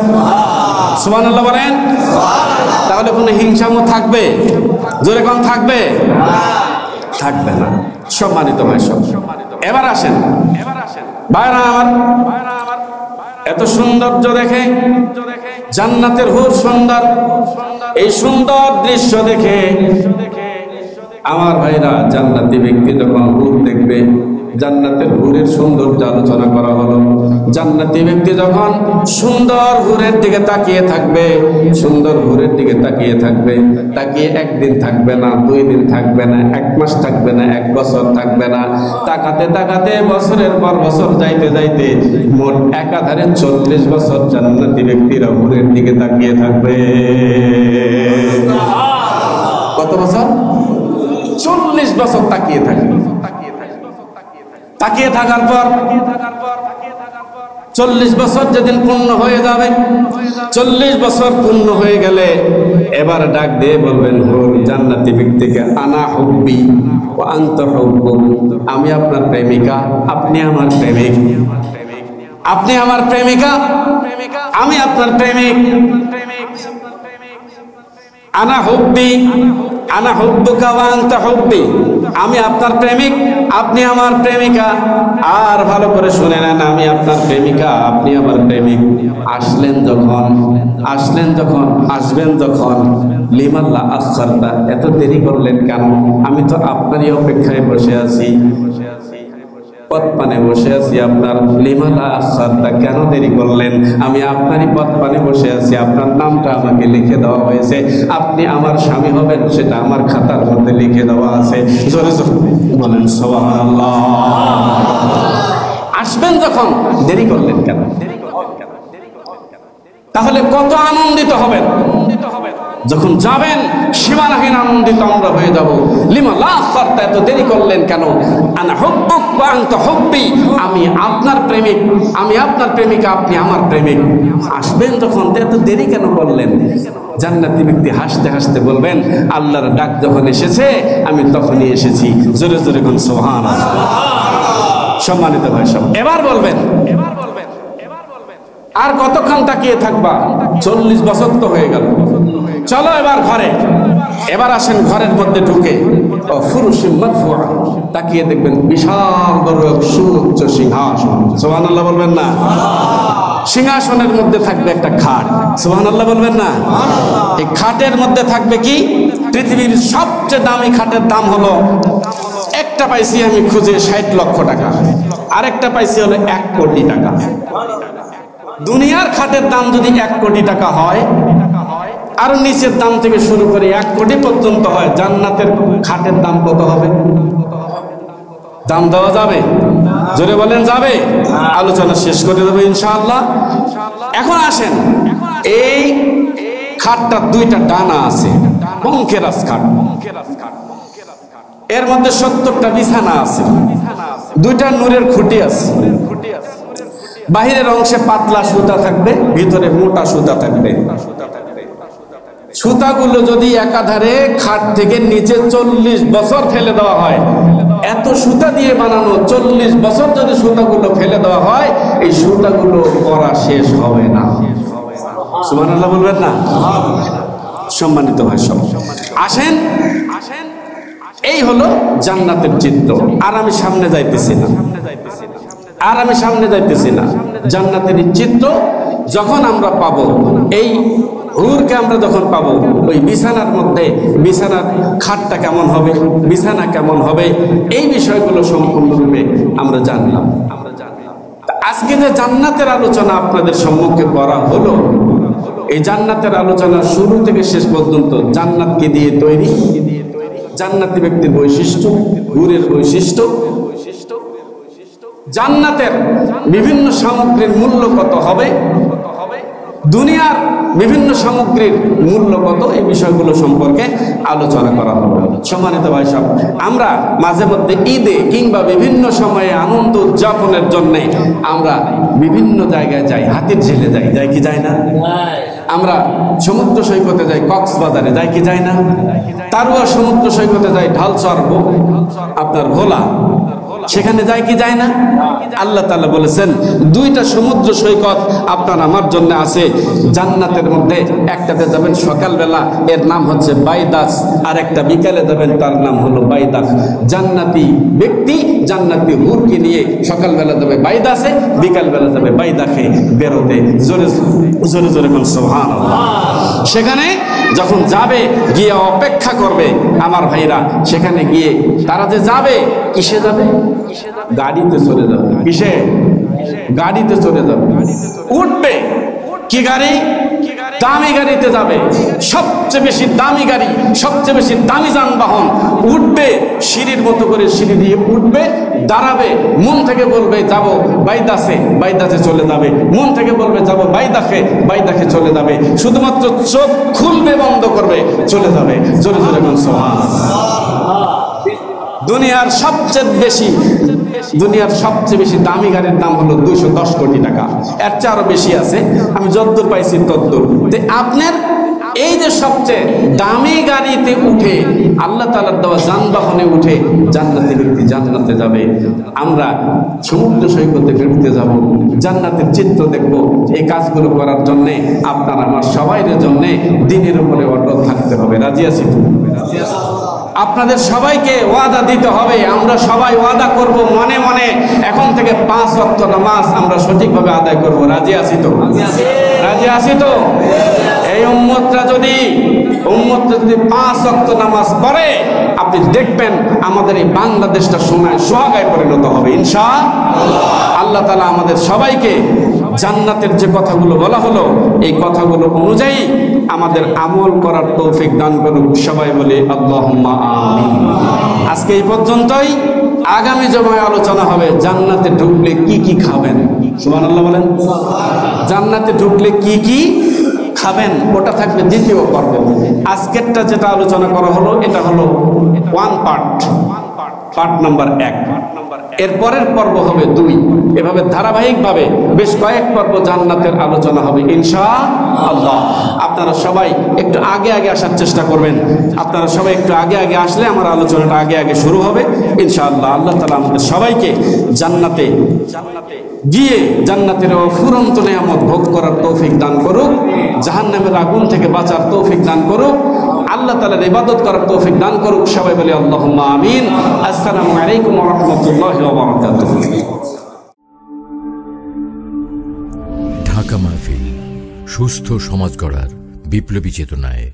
সুবহানাল্লাহ বলেন। তাহলে কোনো হিংসামো থাকবে? জোরে কোন থাকবে? থাকবে না। সম্মানিত ভাই সব, এবার আসেন ভাইরা আমার, এত সৌন্দর্য দেখে জান্নাতের হুর সুন্দর, এই সুন্দর দৃশ্য দেখে আমার ভাইরা জান্নাতি ব্যক্তি যখন হুর দেখবে, জান্নাতের হুরের সৌন্দর্য আলোচনা করা হলো, জান্নাতি ব্যক্তি যখন সুন্দর হুরের দিকে তাকিয়ে থাকবে, সুন্দর হুরের দিকে তাকিয়ে থাকবে, তাকিয়ে একদিন থাকবে না, 2 দিন থাকবে না, 1 মাস থাকবে না, 1 বছর থাকবে না, তাকাতে তাকাতে বছরের পর বছর যাইতে যাইতে মোট একাধারে 40 বছর জান্নাতি ব্যক্তিরা হুরের দিকে তাকিয়ে থাকবে। কত বছর? 40 বছর তাকিয়ে থাকবে। তাকিয়ে থাকার পর 40 বছর যেদিন পূর্ণ হয়ে যাবে, 40 বছর পূর্ণ হয়ে গেলে এবার ডাক দিয়ে বলবেন হুর জান্নাতি ব্যক্তিকে, আনা হুব্বি ওয়া আনতা হুব্বুক, আমি আপনার প্রেমিকা, আপনি আমার প্রেমিক। আপনি আমার প্রেমিকা, আমি আপনার প্রেমিক। আনা হুব্বি আনা হুব্বুকা ওয়া আনতা হুব্বি, আমি আপনার প্রেমিক, আপনি আমার প্রেমিকা। আর ভালো করে শুনে নেন, আমি আপনার প্রেমিকা, আপনি আমার প্রেমিক। আসলেন যখন আসবেন যখন, লিমাল্লা আখারতা, এত দেরি করলেন কেন? আমি তো আপনারই অপেক্ষায় বসে আছি, পথ পানে বসে আছি আপনার। লিমাল্লা আখারতা, কেন দেরি করলেন? আমি আপনারই পথ পানে বসে আছি, আপনার নামটা আমাকে লিখে দেওয়া হয়েছে, আপনি আমার স্বামী হবেন সেটা আমার খাতার মধ্যে লিখে দেওয়া আছে। জোরে জোরে বলেন সুবহানাল্লাহ। আসবেন যখন, দেরি করলেন কেন? তাহলে কত আনন্দিত হবেন যখন যাবেন, সীমানাহীন আনন্দিত আমরা হয়ে যাব। লিমা লা আখারতা, এত দেরি করলেন কেন? আনা হুব্বুক ওয়া আনতা হুব্বি, আমি আপনার প্রেমিক, আমি আপনার প্রেমিকা, আপনি আমার প্রেমিক। আসবেন যখন, এত দেরি কেন করলেন? জান্নাতি ব্যক্তি হাসতে হাসতে বলবেন, আল্লাহর ডাক যখন এসেছে আমি তখনই এসেছি। জোরে জোরে কোন সুবহানাল্লাহ। সম্মানিত ভাই সব, এবার বলবেন আর কতক্ষণ তাকিয়ে থাকবা? 40 বছর তো হয়ে গেল, চলো এবার ঘরে। এবার আসেন ঘরের মধ্যে ঢুকে, ফুরুশিম মারফুআ, তাকিয়ে দেখবেন বিশাল বড় এক সুউচ্চ সিংহাসন। সুবহানাল্লাহ বলবেন না? সিংহাসনের মধ্যে থাকবে একটা খাট। সুবহানাল্লাহ বলবেন না? এই খাটের মধ্যে থাকবে কি? পৃথিবীর সবচেয়ে দামি খাটের দাম হলো, একটা পাইছি আমি খুঁজে 60 লক্ষ টাকা, আরেকটা পাইছি হলো 1 কোটি টাকা। দুনিয়ার খাটের দাম যদি 1 কোটি টাকা হয়, আর নিচের দাম থেকে শুরু করে 1 কোটি পর্যন্ত হয়, জান্নাতের খাটের দাম কত হবে? দাম দেওয়া যাবে? জোরে বলেন যাবে? আলোচনা শেষ করে দেবো ইনশাআল্লাহ। এখন আসেন, এই খাটটার 2টা ডানা আছে, বংকেরাস খাট। এর মধ্যে 70টা বিছানা আছে, 2টা নূরের খুঁটি আছে। বাহিরের অংশে পাতলা সুতা থাকবে, ভিতরে মোটা সুতা থাকবে। সুতাগুলো যদি একাধারে খাট থেকে নিচে 40 বছর ফেলে দেওয়া হয়, এত সুতা দিয়ে বানানো 40 বছর যদি সুতাগুলো ফেলে দেওয়া হয়, এই সুতাগুলো পরা শেষ হবে না। সুবহানাল্লাহ বলবেন না? সম্মানিত ভাই সব, আসেন, এই হলো জান্নাতের চিত্র। আর আমি সামনে যাইতেছি না, জান্নাতের চিত্র যখন আমরা পাবো, এই হুরকে আমরা যখন পাবো, ওই বিছানার মধ্যে, বিছানার খাটটা কেমন হবে, বিছানা কেমন হবে, এই বিষয়গুলো সম্পূর্ণরূপে আমরা জানলাম। আজকে যে জান্নাতের আলোচনা আপনাদের সম্মুখে করা হলো, এই জান্নাতের আলোচনা শুরু থেকে শেষ পর্যন্ত জান্নাতকে দিয়ে তৈরি, জান্নাতি ব্যক্তির বৈশিষ্ট্য, হুরের বৈশিষ্ট্য, জান্নাতের বিভিন্ন সামগ্রীর মূল্য কত হবে, দুনিয়ার বিভিন্ন সামগ্রীর মূল্য কত, এই বিষয়গুলো সম্পর্কে আলোচনা করা হবে। সম্মানিত ভাই সব, আমরা মাঝে মধ্যে ঈদে কিংবা বিভিন্ন সময়ে আনন্দ উদযাপনের জন্য আমরা বিভিন্ন জায়গায় যাই, হাতির ঝিলে যাই, যাই কি যাই না? আমরা সমুদ্র সৈকতে যাই, কক্সবাজারে যাই কি যাই না? তারুয়া সমুদ্র সৈকতে যাই, ঢালচর আপনার ভোলা, সেখানে যায় কি যায় না? আল্লাহ তাআলা বলেছেন দুইটা সমুদ্র সৈকত আপনার আমার জন্য আছে জান্নাতের মধ্যে। একটাতে যাবেন সকালবেলা, এর নাম হচ্ছে বাইদাস, আর একটা বিকালে যাবেন, তার নাম হলো বাইদাস। জান্নাতি ব্যক্তি জান্নাতি হুরকে নিয়ে সকালবেলা যাবে বাইদাসে, বিকালবেলা যাবে বাইদাসে বেরোতে। জোরে জোরে জোরে বল সুবহানাল্লাহ। সেখানে যখন যাবে গিয়ে অপেক্ষা করবে আমার ভাইরা, সেখানে গিয়ে তারা যে যাবে, কিসে যাবে? গাড়িতে চলে যাবে। কিসে? গাড়িতে চলে যাবে। উঠবে কি গাড়ি? দামি গাড়িতে যাবে, সবচেয়ে বেশি দামি গাড়ি, সবচেয়ে বেশি দামি যানবাহন। উঠবে সিঁড়ির মতো করে, সিঁড়ি দিয়ে উঠবে, দাঁড়াবে, মন থেকে বলবে যাব বাইদাসে, বাইদাসে চলে যাবে। মন থেকে বলবে যাব বাইদাসে, বাইদাসে চলে যাবে। শুধুমাত্র চোখ খুলবে, বন্ধ করবে, চলে যাবে। জোরে জোরে বলুন সুবহানাল্লাহ। দুনিয়ার সবচেয়ে বেশি দামি গাড়ির দাম হলো 210 কোটি টাকা। এর চেয়ে আরো বেশি আছে, আমি যতদূর পাইছি ততদূর। আপনার এই যে সবচেয়ে দামি গাড়িতে উঠে, আল্লাহ তাআলার দেওয়া যানবাহনে উঠে জান্নাতি ব্যক্তি জান্নাতে যাবে। আমরা সমুদ্র সৈকতে বেরোতে যাব, জান্নাতের চিত্র দেখব। এই কাজগুলো করার জন্য আপনার আমার সবাইয়ের জন্য দিনের উপরে অটল থাকতে হবে। রাজি আছি তো? আপনাদের সবাইকে ওয়াদা দিতে হবে। আমরা সবাই ওয়াদা করব মনে মনে, এখন থেকে 5 ওয়াক্ত নামাজ আমরা সঠিকভাবে আদায় করব। রাজি আছি তো? রাজি আছি তো? এই উম্মতরা যদি 5 ওয়াক্ত নামাজ পড়ে, আপনি দেখবেন আমাদের এই বাংলাদেশটা সোহাগায় পরিণত হবে ইনশাআল্লাহ। আল্লাহ তাআলা আমাদের সবাইকে জান্নাতের যে কথাগুলো বলা হলো, এই কথাগুলো অনুযায়ী আমাদের আমল করার তৌফিক দান করুক। সবাই বলি আল্লাহুম্মা আমিন। আজকে এই পর্যন্তই। আগামী জমায় আলোচনা হবে জান্নাতে ঢুকলে কি কি খাবেন। সুবহানাল্লাহ বলেন। জান্নাতে ঢুকলে কি কি খাবেন, ওটা থাকবে দ্বিতীয় পর্ব। আজকেরটা যেটা আলোচনা করা হলো, এটা হলো পার্ট নাম্বার 1। এর পরের পর্ব হবে 2। এভাবে ধারাবাহিকভাবে বেশ কয়েক পর্ব জান্নাতের আলোচনা হবে ইনশাআল্লাহ। আপনারা সবাই একটু আগে আগে আসার চেষ্টা করবেন। আপনারা সবাই একটু আগে আগে আসলে আমার আলোচনাটা আগে আগে শুরু হবে ইনশাআল্লাহ। আল্লাহ তাআলা আমাদের সবাইকে জান্নাতে গিয়ে জান্নাতের অফুরন্ত নিয়ামত ভোগ করার তৌফিক দান করুক, জাহান্নামের আগুন থেকে বাঁচার তৌফিক দান করুক, আল্লাহ তাআলার ইবাদত করার তৌফিক দান করুক। সবাই বলি আল্লাহুম্মা আমিন। আসসালামু আলাইকুম ওয়া রাহমাতুল্লাহি ওয়া বারাকাতুহু। ঢাকা মাহফিল, সুস্থ সমাজ গড়ার বিপ্লবী চেতনায়।